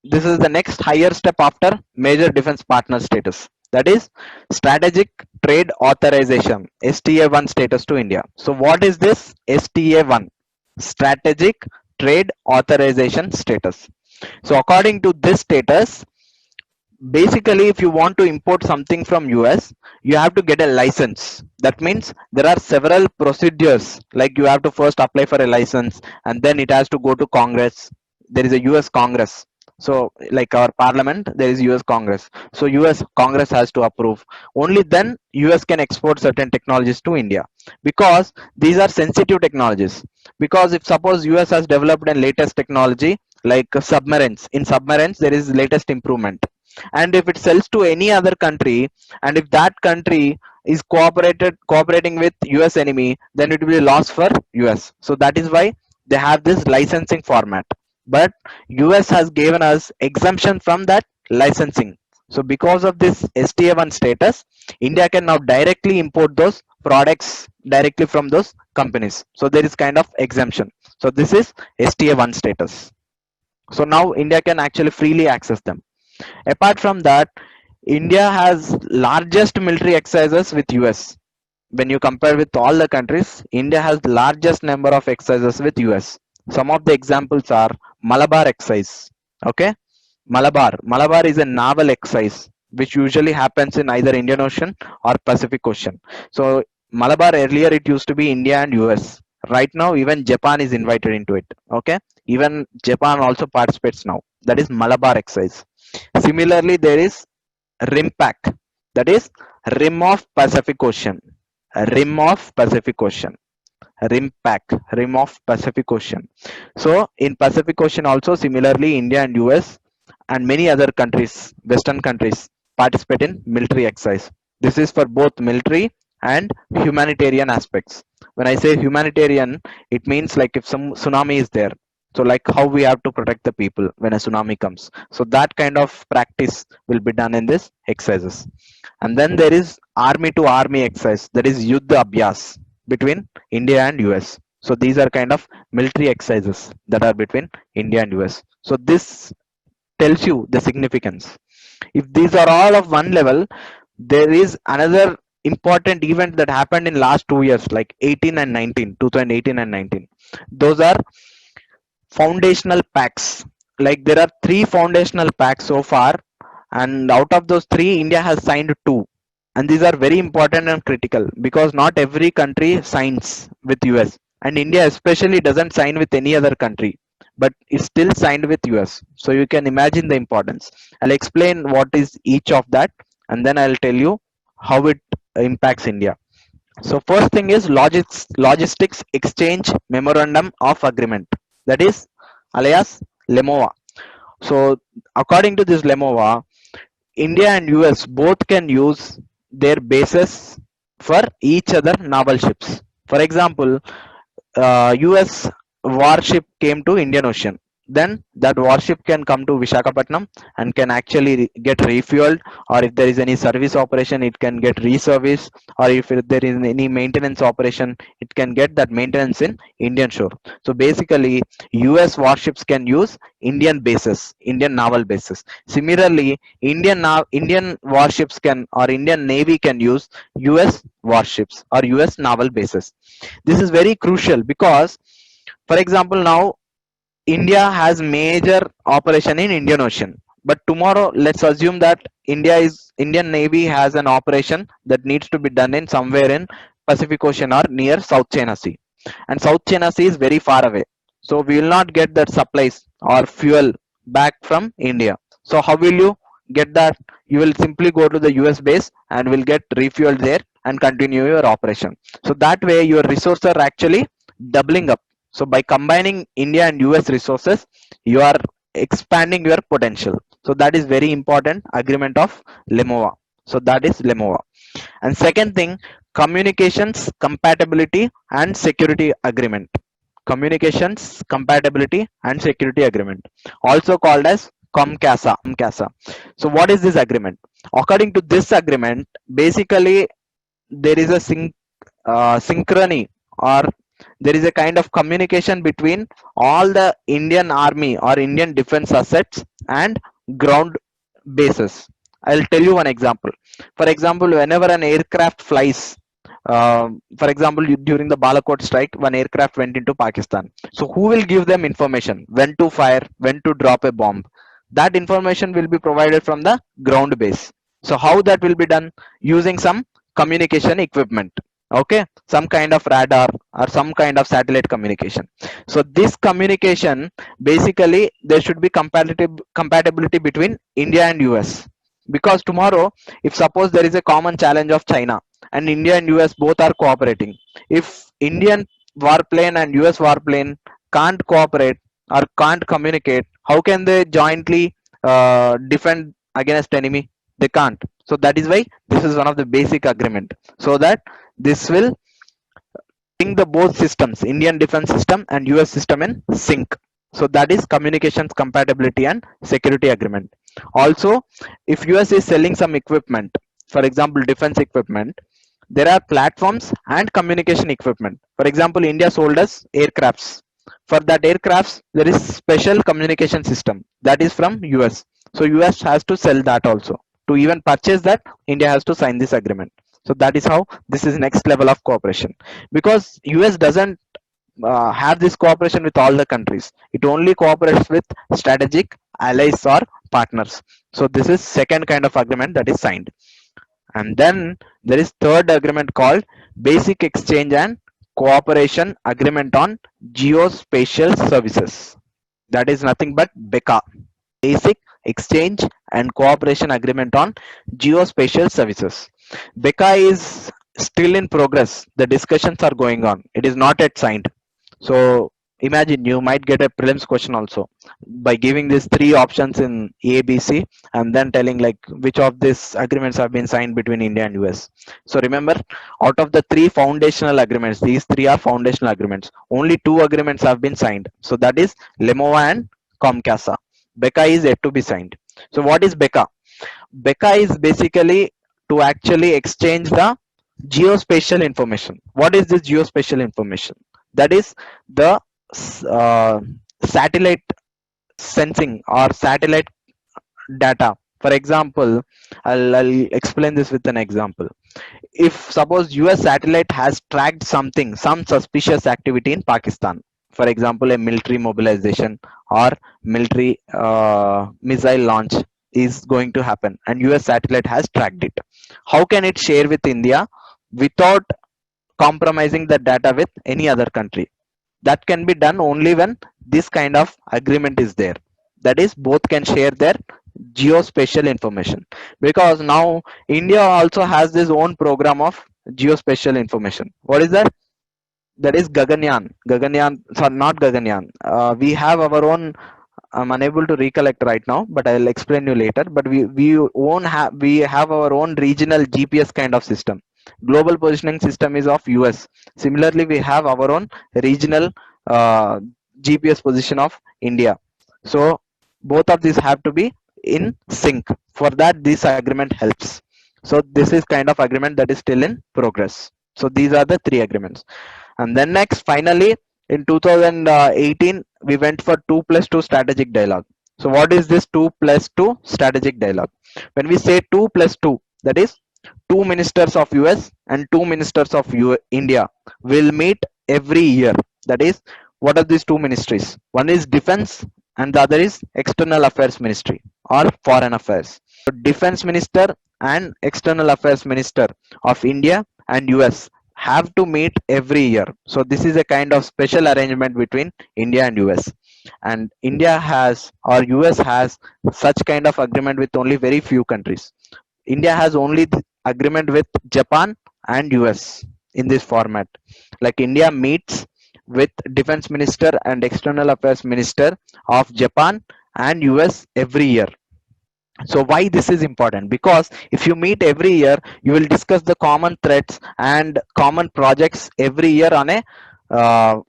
This is the next higher step after major defense partner status, that is strategic trade authorization, STA1 status to India. So what is this STA1? Strategic trade authorization status. So according to this status, basically if you want to import something from US, you have to get a license. That means there are several procedures, like you have to first apply for a license and then it has to go to Congress. There is a US Congress. So like our parliament, there is US Congress. So US Congress has to approve. Only then US can export certain technologies to India, because these are sensitive technologies. Because if suppose US has developed a latest technology like submarines, in submarines there is latest improvement, and if it sells to any other country, and if that country is cooperating with US enemy, then it will be loss for US. So that is why they have this licensing format. But US has given us exemption from that licensing. So because of this STA1 status, India can now directly import those products directly from those companies. So there is kind of exemption. So this is STA1 status. So now India can actually freely access them. Apart from that, India has largest military exercises with US. When you compare with all the countries, India has the largest number of exercises with US. Some of the examples are Malabar exercise. Okay, Malabar is a naval exercise which usually happens in either Indian Ocean or Pacific Ocean. So Malabar earlier it used to be India and US. Right now even Japan is invited into it. Okay, even Japan also participates now. That is Malabar exercise. Similarly, there is RIMPAC. That is Rim of Pacific Ocean. Rim of Pacific Ocean. RIMPAC. Rim of Pacific Ocean. So in Pacific Ocean also similarly India and US and many other countries, Western countries, participate in military exercise. This is for both military and humanitarian aspects. When I say humanitarian, it means like if some tsunami is there, so like how we have to protect the people when a tsunami comes. So that kind of practice will be done in this exercises. And then there is army to army exercise, that is Yuddha Abhyas between India and US. So these are kind of military exercises that are between India and US. So this tells you the significance. If these are all of one level, there is another important event that happened in last 2 years, like 18 and 19, 2018 and 19. Those are foundational packs. Like there are three foundational packs so far, and out of those three, India has signed two. And these are very important and critical because not every country signs with US, and India especially doesn't sign with any other country, but it's still signed with US. So you can imagine the importance. I'll explain what is each of that, and then I'll tell you how it impacts India. So first thing is logistics exchange memorandum of agreement, that is alias LEMOA. So according to this LEMOA, India and US both can use their bases for each other naval ships. For example, US warship came to Indian Ocean. Then that warship can come to Vishakhapatnam and can actually get refueled, or if there is any service operation, it can get reservice, or if there is any maintenance operation, it can get that maintenance in Indian shore. So basically, US warships can use Indian bases, Indian naval bases. Similarly, Indian warships can, or Indian Navy can use US warships or US naval bases. This is very crucial because, for example, now India has major operation in Indian Ocean, but tomorrow let's assume that Indian Navy has an operation that needs to be done in somewhere in Pacific Ocean or near South China Sea, and South China Sea is very far away, so we will not get that supplies or fuel back from India. So how will you get that? You will simply go to the US base and will get refueled there and continue your operation. So that way your resources are actually doubling up. So by combining India and US resources, you are expanding your potential. So that is very important agreement of LEMOA. So that is LEMOA. And second thing, communications compatibility and security agreement. Communications compatibility and security agreement, also called as COMCASA. COMCASA. So what is this agreement? According to this agreement, basically there is a synchrony, or there is a kind of communication between all the Indian army or Indian defense assets and ground bases. I'll tell you one example. For example, whenever an aircraft flies, for example, during the Balakot strike, one aircraft went into Pakistan. So who will give them information when to fire, when to drop a bomb? That information will be provided from the ground base. So how that will be done? Using some communication equipment. Okay, some kind of radar or some kind of satellite communication. So this communication, basically there should be compatibility between India and US, because tomorrow if suppose there is a common challenge of China and India and US both are cooperating, if Indian warplane and US warplane can't cooperate or can't communicate, how can they jointly defend against enemy? They can't. So that is why this is one of the basic agreement, so that this will bring the both systems, Indian defense system and US system, in sync. So that is communications compatibility and security agreement. Also, if US is selling some equipment, for example defense equipment, there are platforms and communication equipment. For example, India sold us aircrafts. For that aircrafts, there is special communication system that is from US. So US has to sell that also. To even purchase that, India has to sign this agreement. So that is how this is next level of cooperation, because US doesn't have this cooperation with all the countries. It only cooperates with strategic allies or partners. So this is second kind of agreement that is signed. And then there is third agreement called Basic Exchange and Cooperation Agreement on Geospatial Services. That is nothing but BECA, Basic Exchange and Cooperation Agreement on Geospatial Services. BECA is still in progress. The discussions are going on. It is not yet signed. So imagine you might get a prelims question also by giving these three options in A, B, C, and then telling like which of these agreements have been signed between India and US. So remember, out of the three foundational agreements, these three are foundational agreements. Only two agreements have been signed. So that is Lemova and Comcasa. BECA is yet to be signed. So what is BECA? BECA is basically to actually exchange the geospatial information. What is this geospatial information? That is the uh, satellite sensing or satellite data. For example, I'll explain this with an example. If suppose US satellite has tracked something, some suspicious activity in Pakistan, for example a military mobilization or military missile launch is going to happen, and US satellite has tracked it, how can it share with India without compromising the data with any other country? That can be done only when this kind of agreement is there. That is, both can share their geospatial information, because now India also has this own program of geospatial information. What is that? That is Gaganyaan. Gaganyaan, sorry, not Gaganyaan. We have our own. I'm unable to recollect right now, but I'll explain you later. But we have our own regional GPS kind of system. Global positioning system is of US. Similarly, we have our own regional uh, GPS position of India. So both of these have to be in sync. For that, this agreement helps. So this is kind of agreement that is still in progress. So these are the three agreements. And then next, finally, in 2018, we went for 2+2 strategic dialogue. So what is this 2+2 strategic dialogue? When we say 2+2, that is two ministers of US and two ministers of India will meet every year. That is, what are these two ministries? One is defense and the other is external affairs ministry or foreign affairs. So defense minister and external affairs minister of India and US have to meet every year. So this is a kind of special arrangement between India and US. And India has, or US has, such kind of agreement with only very few countries. India has only agreement with Japan and US in this format. Like India meets with defense minister and external affairs minister of Japan and US every year. So why this is important? Because if you meet every year, you will discuss the common threats and common projects every year on a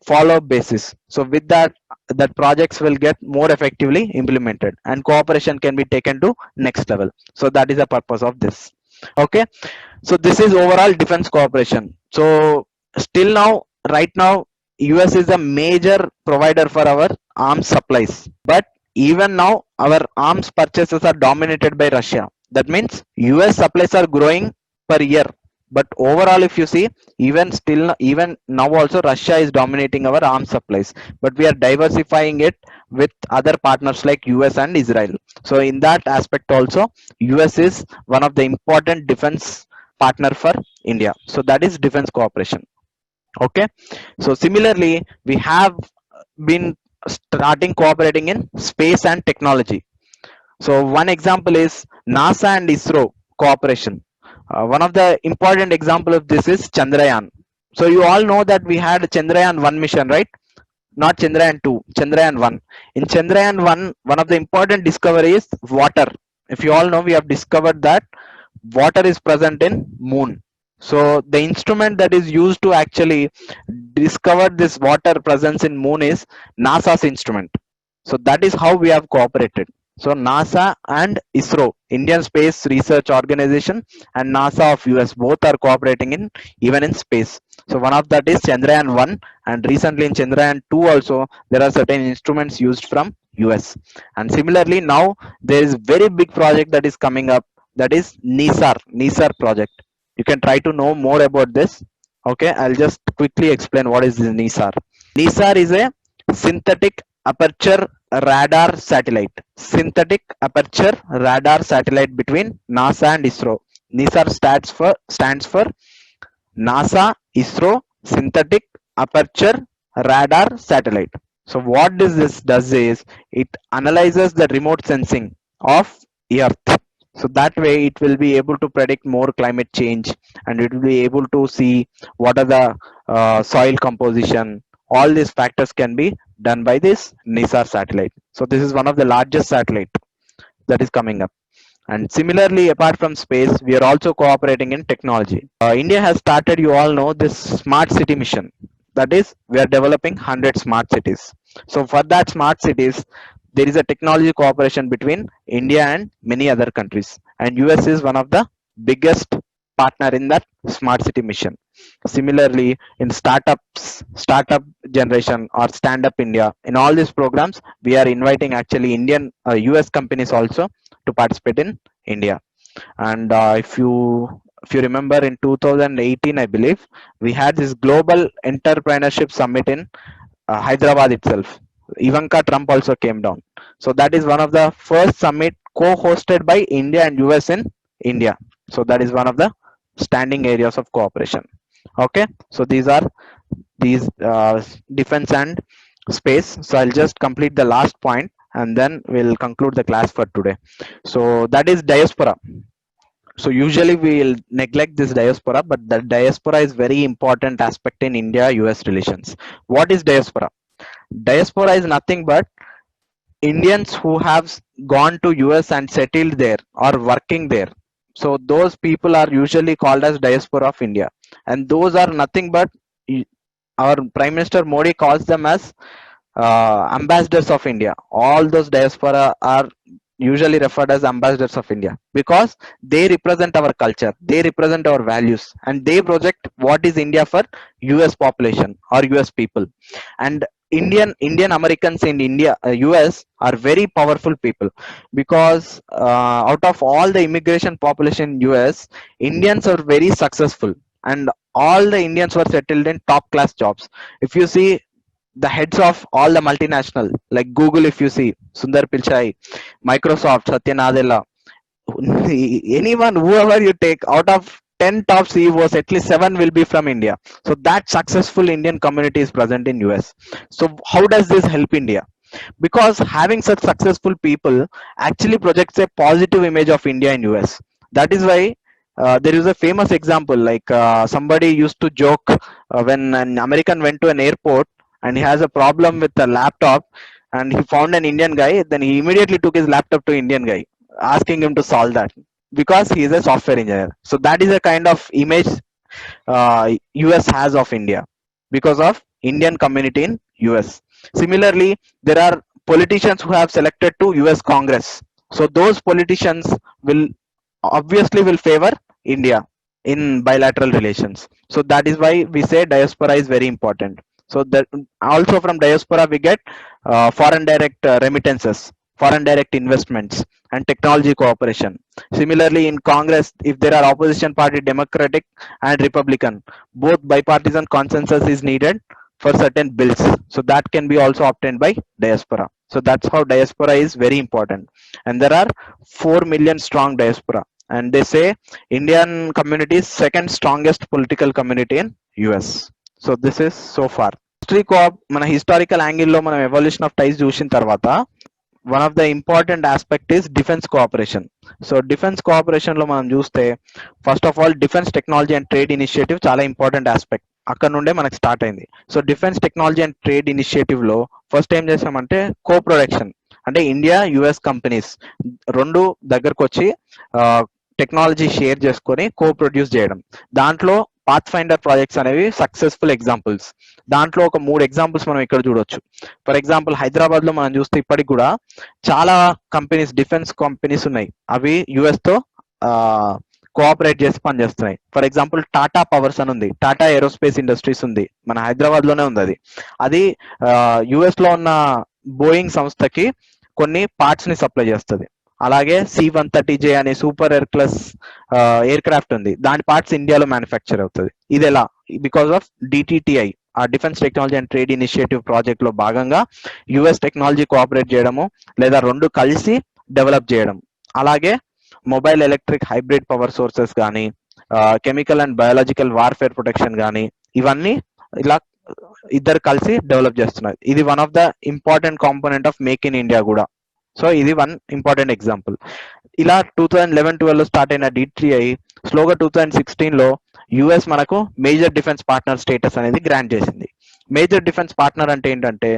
follow-up basis. So with that, that projects will get more effectively implemented and cooperation can be taken to next level. So that is the purpose of this. Okay, so this is overall defense cooperation. So still now, right now, US is a major provider for our arms supplies, but even now our arms purchases are dominated by Russia. That means US supplies are growing per year, but overall if you see, even now also Russia is dominating our arms supplies, but we are diversifying it with other partners like US and Israel. So in that aspect also, US is one of the important defense partner for India. So that is defense cooperation. Okay, so similarly we have been starting cooperating in space and technology. So one example is NASA and ISRO cooperation. One of the important example of this is Chandrayaan. So you all know that we had Chandrayaan 1 mission, right? Not Chandrayaan 2, Chandrayaan 1. In Chandrayaan 1, one of the important discovery is water. If you all know, we have discovered that water is present in moon. So the instrument that is used to actually discover this water presence in moon is NASA's instrument. So that is how we have cooperated. So NASA and ISRO, Indian Space Research Organization, and NASA of US, both are cooperating in even in space. So one of that is Chandrayaan 1, and recently in Chandrayaan 2 also there are certain instruments used from US. And similarly now there is very big project that is coming up, that is NISAR project. You can try to know more about this. Okay, I'll just quickly explain what is this NISAR. NISAR is a synthetic aperture radar satellite. Synthetic aperture radar satellite between NASA and ISRO. NISAR stands for NASA ISRO Synthetic Aperture Radar Satellite. So what this does is it analyzes the remote sensing of Earth. So that way it will be able to predict more climate change, and it will be able to see what are the soil composition. All these factors can be done by this NISAR satellite. So this is one of the largest satellite that is coming up. And similarly, apart from space, we are also cooperating in technology. India has started, you all know, this smart city mission. That is, we are developing 100 smart cities. So for that smart cities, there is a technology cooperation between India and many other countries. And US is one of the biggest partner in that smart city mission. Similarly, in startup generation or stand up India, in all these programs, we are inviting actually Indian US companies also to participate in India. And if you remember in 2018, I believe we had this global entrepreneurship summit in Hyderabad itself. Ivanka Trump also came down. So that is one of the first summit co-hosted by India and US in India. So that is one of the standing areas of cooperation. Okay, so these defense and space. So I'll just complete the last point and then we'll conclude the class for today. So that is diaspora. So usually we'll neglect this diaspora, but the diaspora is very important aspect in India US relations. What is diaspora? Diaspora is nothing but Indians who have gone to US and settled there or working there. So those people are usually called as diaspora of India, and those are nothing but our Prime Minister Modi calls them as ambassadors of India. All those diaspora are usually referred as ambassadors of India because they represent our culture, they represent our values, and they project what is India for US population or US people. And Indian Americans in India, US are very powerful people because out of all the immigration population in US, Indians are very successful, and all the Indians were settled in top class jobs. If you see the heads of all the multinational like Google, if you see Sundar Pichai, Microsoft Satya Nadella, anyone, whoever you take, out of 10 top CEOs, at least 7 will be from India. So that successful Indian community is present in US. So how does this help India? Because having such successful people actually projects a positive image of India in US. That is why there is a famous example, like somebody used to joke when an American went to an airport and he has a problem with a laptop, and he found an Indian guy, then he immediately took his laptop to Indian guy asking him to solve that because he is a software engineer. So that is a kind of image US has of India because of Indian community in US. Similarly, there are politicians who have selected to US Congress. So those politicians will obviously will favor India in bilateral relations. So that is why we say diaspora is very important. So that also from diaspora we get foreign direct remittances, foreign direct investments, and technology cooperation. Similarly, in Congress, if there are opposition party, Democratic and Republican, both bipartisan consensus is needed for certain bills. So that can be also obtained by diaspora. So that's how diaspora is very important. And there are 4 million strong diaspora. And they say Indian community is second strongest political community in US. So this is so far. History co-op మన historical యాంగిల్లో మనం evolution of టైస్ చూసిన తర్వాత one of the important aspect is defence cooperation. So defence cooperation లో మనం చూస్తే first of all defence technology and trade initiative చాలా important aspect, అక్కడ నుండే మనకు స్టార్ట్ అయింది. So defence technology and trade initiative లో ఫస్ట్ ఏం చేసామంటే కో ప్రొడక్షన్, అంటే ఇండియా యుఎస్ కంపెనీస్ రెండు దగ్గరకు వచ్చి టెక్నాలజీ షేర్ చేసుకొని కో ప్రొడ్యూస్ చేయడం. దాంట్లో పాత్ ఫైండర్ ప్రాజెక్ట్స్ అనేవి సక్సెస్ఫుల్ ఎగ్జాంపుల్స్. దాంట్లో ఒక 3 ఎగ్జాంపుల్స్ మనం ఇక్కడ చూడొచ్చు. ఫర్ ఎగ్జాంపుల్ హైదరాబాద్ లో మనం చూస్తే ఇప్పటికి కూడా చాలా కంపెనీస్, డిఫెన్స్ కంపెనీస్ ఉన్నాయి. అవి యుఎస్ తో కోఆపరేట్ చేసి పనిచేస్తున్నాయి. ఫర్ ఎగ్జాంపుల్ టాటా పవర్స్ అని ఉంది, టాటా ఏరోస్పేస్ ఇండస్ట్రీస్ ఉంది, మన హైదరాబాద్ లోనే ఉంది. అది యుఎస్ లో ఉన్న బోయింగ్ సంస్థకి కొన్ని పార్ట్స్ ని సప్లై చేస్తుంది. అలాగే C-130J అనే సూపర్ ఎయిర్క్లాస్ ఎయిర్ క్రాఫ్ట్ ఉంది, దాని పార్ట్స్ ఇండియాలో మ్యానుఫ్యాక్చర్ అవుతుంది. ఇది ఎలా? బికాస్ ఆఫ్ DTTI, ఆ defence technology and trade initiative project లో భాగంగా యుఎస్ టెక్నాలజీ కోఆపరేట్ చేయడము, లేదా రెండు కలిసి డెవలప్ చేయడం. అలాగే mobile electric hybrid power sources కానీ, chemical and biological warfare protection కానీ, ఇవన్నీ ఇలా ఇద్దరు కలిసి డెవలప్ చేస్తున్నారు. ఇది one of the important component of make in India కూడా. సో ఇది వన్ ఇంపార్టెంట్ ఎగ్జాంపుల్. ఇలా 2011-12 లో స్టార్ట్ అయిన DTI స్లోగా 2016 లో యుఎస్ మనకు మేజర్ డిఫెన్స్ పార్ట్నర్ స్టేటస్ అనేది గ్రాంట్ చేసింది. మేజర్ డిఫెన్స్ పార్ట్నర్ అంటే ఏంటంటే,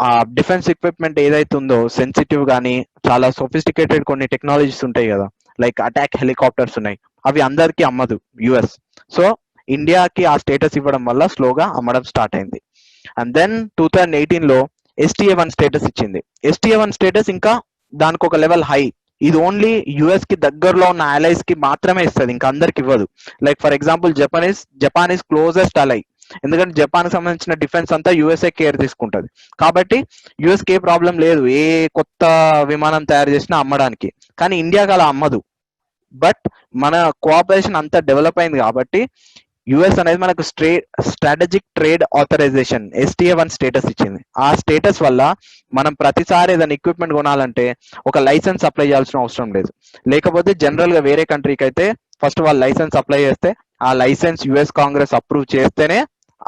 ఆ డిఫెన్స్ ఎక్విప్మెంట్ ఏదైతే ఉందో సెన్సిటివ్ కానీ చాలా సొఫిస్టికేటెడ్ కొన్ని టెక్నాలజీస్ ఉంటాయి కదా, లైక్ అటాక్ హెలికాప్టర్స్ ఉన్నాయి, అవి అందరికీ అమ్మదు యుఎస్. సో ఇండియాకి ఆ స్టేటస్ ఇవ్వడం వల్ల స్లోగా అమ్మడం స్టార్ట్ అయింది. అండ్ దెన్ 2018 లో STA-1 స్టేటస్ ఇచ్చింది. STA-1 స్టేటస్ ఇంకా దానికి ఒక లెవెల్ హై. ఇది ఓన్లీ యుఎస్ కి దగ్గరలో ఉన్న allies కి మాత్రమే ఇస్తుంది, ఇంకా అందరికి ఇవ్వదు. Like for example Japan is closest ally, ఎందుకంటే జపాన్ కి సంబంధించిన డిఫెన్స్ అంతా యుఎస్ఏ కేర్ తీసుకుంటది. కాబట్టి యుఎస్ కి ఏ ప్రాబ్లం లేదు ఏ కొత్త విమానం తయారు చేసినా అమ్మడానికి. కానీ ఇండియాకి అలా అమ్మదు. బట్ మన కోఆపరేషన్ అంతా డెవలప్ అయింది కాబట్టి యుఎస్ అనేది మనకు strategic trade authorisation STA-1 status ఇచ్చింది. ఆ స్టేటస్ వల్ల మనం ప్రతిసారి ఏదైనా ఎక్విప్మెంట్ కొనాలంటే ఒక లైసెన్స్ అప్లై చేయాల్సిన అవసరం లేదు. లేకపోతే జనరల్ గా వేరే కంట్రీకి అయితే ఫస్ట్ వాళ్ళు లైసెన్స్ అప్లై చేస్తే ఆ లైసెన్స్ యుఎస్ కాంగ్రెస్ అప్రూవ్ చేస్తేనే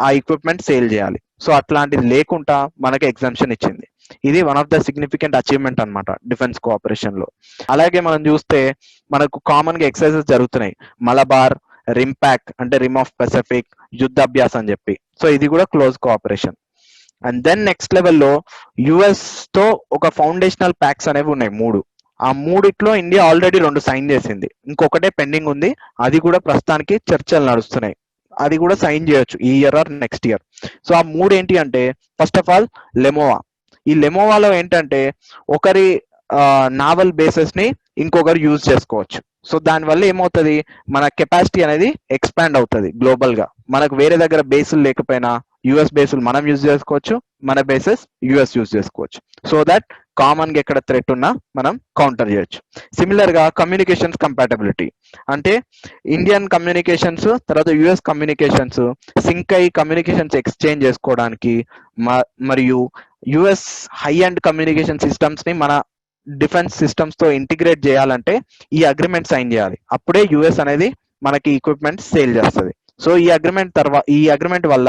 ఆ ఎక్విప్మెంట్ సేల్ చేయాలి. సో అట్లాంటిది లేకుండా మనకి ఎగ్జామ్షన్ ఇచ్చింది. ఇది one of the significant achievement అన్నమాట డిఫెన్స్ కోఆపరేషన్ లో. అలాగే మనం చూస్తే మనకు కామన్ గా ఎక్సర్సైజెస్ జరుగుతున్నాయి, మలబార్, రింపాక్ అంటే రిమ్ ఆఫ్ పెసిఫిక్, యుద్ధ అభ్యాస్ అని చెప్పి. సో ఇది కూడా close cooperation. And then next లెవెల్లో యుఎస్ తో ఒక ఫౌండేషనల్ ప్యాక్స్ అనేవి ఉన్నాయి 3. ఆ 3 ఇండియా ఆల్రెడీ 2 సైన్ చేసింది, ఇంకొకటే పెండింగ్ ఉంది. అది కూడా ప్రస్తుతానికి చర్చలు నడుస్తున్నాయి, అది కూడా సైన్ చేయొచ్చు ఈ year are next year. So ఆ 3 ఏంటి అంటే, ఫస్ట్ ఆఫ్ ఆల్ లెమోవా. ఈ లెమోవాలో ఏంటంటే ఒకరి నావల్ బేసెస్ ని ఇంకొకరు యూజ్ చేసుకోవచ్చు. సో దానివల్ల ఏమవుతుంది, మన కెపాసిటీ అనేది ఎక్స్పాండ్ అవుతుంది గ్లోబల్ గా. మనకు వేరే దగ్గర బేసులు లేకపోయినా యుఎస్ బేసులు మనం యూజ్ చేసుకోవచ్చు, మన బేసెస్ యుఎస్ యూజ్ చేసుకోవచ్చు. సో దట్ కామన్ గా ఎక్కడ థ్రెట్ ఉన్నా మనం కౌంటర్ చేయొచ్చు. సిమిలర్ గా కమ్యూనికేషన్స్ కంపాటబిలిటీ అంటే ఇండియన్ కమ్యూనికేషన్స్ తర్వాత యుఎస్ కమ్యూనికేషన్స్ సింక్ అయ్యి కమ్యూనికేషన్స్ ఎక్స్చేంజ్ చేసుకోవడానికి, మరియు US high and communication systems ని మన డిఫెన్స్ సిస్టమ్స్ తో ఇంటిగ్రేట్ చేయాలంటే ఈ అగ్రిమెంట్ సైన్ చేయాలి. అప్పుడే యుఎస్ అనేది మనకి ఎక్విప్మెంట్ సేల్ చేస్తుంది. సో ఈ అగ్రిమెంట్ వల్ల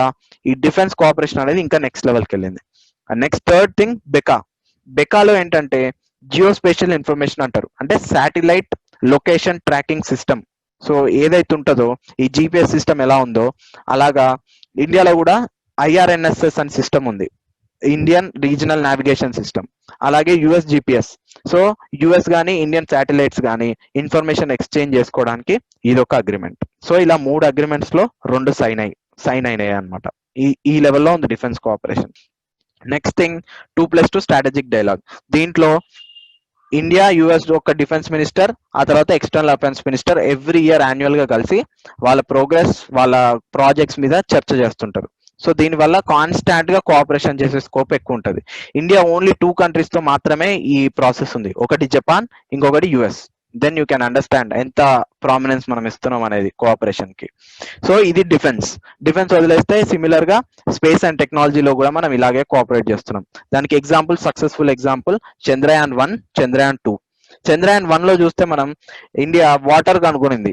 ఈ డిఫెన్స్ కోఆపరేషన్ అనేది ఇంకా నెక్స్ట్ లెవెల్కి వెళ్ళింది. నెక్స్ట్ థర్డ్ థింగ్ బెకాలో ఏంటంటే జియోస్పేషియల్ ఇన్ఫర్మేషన్ అంటారు, అంటే satellite location tracking system. So ఏదైతే ఉంటుందో ఈ GPS సిస్టమ్ ఎలా ఉందో అలాగా ఇండియాలో కూడా IRNSS అనే సిస్టమ్ ఉంది, ఇండియన్ రీజనల్ నావిగేషన్ సిస్టమ్. అలాగే యుఎస్ GPS. సో యుఎస్ కానీ ఇండియన్ శాటిలైట్స్ కానీ ఇన్ఫర్మేషన్ ఎక్స్చేంజ్ చేసుకోవడానికి ఇది ఒక అగ్రిమెంట్. సో ఇలా 3 అగ్రిమెంట్స్ లో 2 సైన్ అయినాయి అనమాట. ఈ లెవెల్లో ఉంది defence cooperation. Next thing 2+2 strategic dialogue. దీంట్లో ఇండియా యుఎస్ ఒక డిఫెన్స్ మినిస్టర్, ఆ తర్వాత external affairs minister every year annual గా కలిసి వాళ్ళ ప్రోగ్రెస్, వాళ్ళ ప్రాజెక్ట్స్ మీద చర్చ చేస్తుంటారు. సో దీనివల్ల కాన్స్టాంట్ గా కోఆపరేషన్ చేసే స్కోప్ ఎక్కువ ఉంటుంది. ఇండియా ఓన్లీ 2 కంట్రీస్ తో మాత్రమే ఈ ప్రాసెస్ ఉంది, ఒకటి జపాన్, ఇంకొకటి US. Then you can understand ఎంత ప్రామినెన్స్ మనం ఇస్తున్నాం అనేది కోఆపరేషన్ కి. సో ఇది డిఫెన్స్ వదిలేస్తే సిమిలర్ గా స్పేస్ అండ్ టెక్నాలజీలో కూడా మనం ఇలాగే కోఆపరేట్ చేస్తున్నాం. దానికి సక్సెస్ఫుల్ ఎగ్జాంపుల్ చంద్రయాన్-1, చంద్రయాన్-2. చంద్రయాన్-1 లో చూస్తే మనం ఇండియా వాటర్ కనుగొనింది,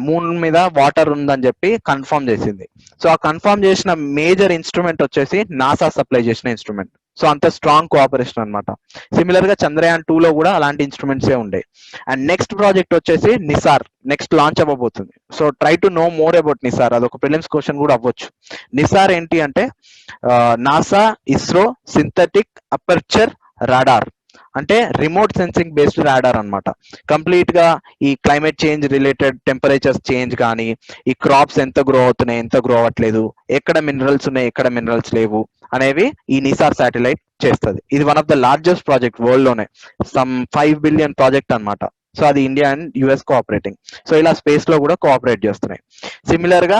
మూన్ మీద వాటర్ ఉందని చెప్పి కన్ఫర్మ్ చేసింది. సో ఆ కన్ఫర్మ్ చేసిన మేజర్ ఇన్స్ట్రుమెంట్ వచ్చేసి నాసా సప్లై చేసిన ఇన్స్ట్రుమెంట్. సో అంత స్ట్రాంగ్ కోఆపరేషన్ అనమాట. సిమిలర్ గా చంద్రయాన్-2 లో కూడా అలాంటి ఇన్స్ట్రుమెంట్సే ఉండే. అండ్ నెక్స్ట్ ప్రాజెక్ట్ వచ్చేసి నిసార్, నెక్స్ట్ లాంచ్ అవ్వబోతుంది. So try to know more about NISAR, అదొక ప్రిలిమ్స్ క్వశ్చన్ కూడా అవ్వచ్చు. నిసార్ ఏంటి అంటే NASA ISRO synthetic aperture radar. అంటే రిమోట్ సెన్సింగ్ బేస్డ్ రాడార్ అన్నమాట. కంప్లీట్ గా ఈ climate change related temperatures change కానీ, ఈ క్రాప్స్ ఎంత గ్రో అవుతున్నాయి, ఎంత గ్రో అవ్వట్లేదు, ఎక్కడ మినరల్స్ ఉన్నాయి, ఎక్కడ మినరల్స్ లేవు అనేవి ఈ నిసార్ శాటిలైట్ చేస్తుంది. ఇది one of the largest project world లోనే, సమ్ 5 బిలియన్ ప్రాజెక్ట్ అన్నమాట. సో అది India and US cooperating. So ఇలా స్పేస్ లో కూడా కోఆపరేట్ చేస్తున్నాయి. సిమిలర్ గా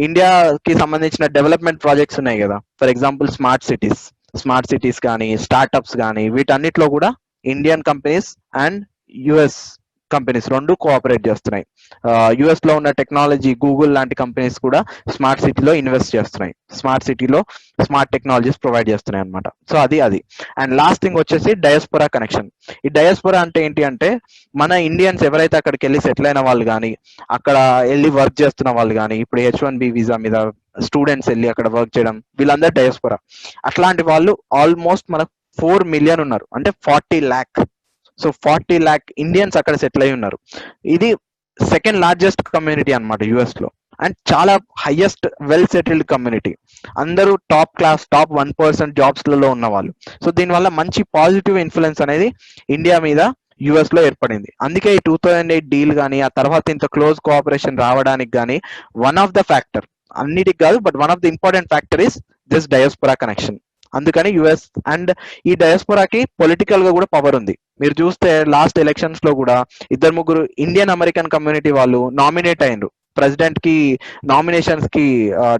ఇండియాకి సంబంధించిన డెవలప్మెంట్ ప్రాజెక్ట్స్ ఉన్నాయి కదా, ఫర్ ఎగ్జాంపుల్ స్మార్ట్ సిటీస్ కానీ, స్టార్ట్అప్స్ కానీ, వీటన్నిటిలో కూడా Indian companies and US companies రెండు కోఆపరేట్ చేస్తున్నాయి. యుఎస్ లో ఉన్న టెక్నాలజీ గూగుల్ లాంటి కంపెనీస్ కూడా స్మార్ట్ సిటీలో ఇన్వెస్ట్ చేస్తున్నాయి, స్మార్ట్ సిటీలో స్మార్ట్ టెక్నాలజీస్ ప్రొవైడ్ చేస్తున్నాయి అనమాట. సో అది అండ్ లాస్ట్ థింగ్ వచ్చేసి డయాస్పోరా కనెక్షన్. ఈ డయాస్పోరా అంటే ఏంటి అంటే, మన ఇండియన్స్ ఎవరైతే అక్కడికి వెళ్ళి సెటిల్ అయిన వాళ్ళు కానీ, అక్కడ వెళ్ళి వర్క్ చేస్తున్న వాళ్ళు కానీ, ఇప్పుడు H1B వీసా మీద స్టూడెంట్స్ వెళ్ళి అక్కడ వర్క్ చేయడం, వీళ్ళందరూ డయాస్పోరా. అట్లాంటి వాళ్ళు ఆల్మోస్ట్ మనకు 4 మిలియన్ ఉన్నారు, అంటే 40 lakh. సో 40 lakh ఇండియన్స్ అక్కడ సెటిల్ అయి ఉన్నారు. ఇది సెకండ్ లార్జెస్ట్ కమ్యూనిటీ అనమాట యుఎస్ లో, అండ్ చాలా హైయెస్ట్ వెల్ సెటిల్డ్ కమ్యూనిటీ. అందరూ టాప్ 1% జాబ్స్ లలో ఉన్న వాళ్ళు. సో దీనివల్ల మంచి పాజిటివ్ ఇన్ఫ్లుయెన్స్ అనేది ఇండియా మీద యుఎస్ లో ఏర్పడింది. అందుకే ఈ 2008 డీల్ కానీ, ఆ తర్వాత ఇంత క్లోజ్ కోఆపరేషన్ రావడానికి కానీ వన్ ఆఫ్ ద ఫ్యాక్టర్, అన్నిటికి కాదు but one of the important factor is this diaspora connection. అందుకని యుఎస్ అండ్ ఈ డయాస్పోరాకి పొలిటికల్ గా కూడా పవర్ ఉంది. మీరు చూస్తే లాస్ట్ ఎలక్షన్స్ లో కూడా 2-3 ఇండియన్ అమెరికన్ కమ్యూనిటీ వాళ్ళు నామినేట్ అయినరు, ప్రెసిడెంట్ కి నామినేషన్స్ కి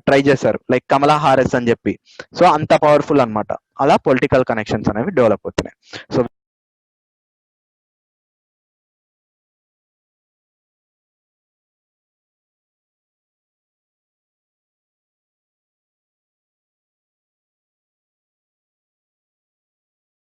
ట్రై చేశారు, లైక్ కమలా హారిస్ అని చెప్పి. సో అంత పవర్ఫుల్ అన్నమాట. అలా పొలిటికల్ కనెక్షన్స్ అనేవి డెవలప్ అవుతున్నాయి. సో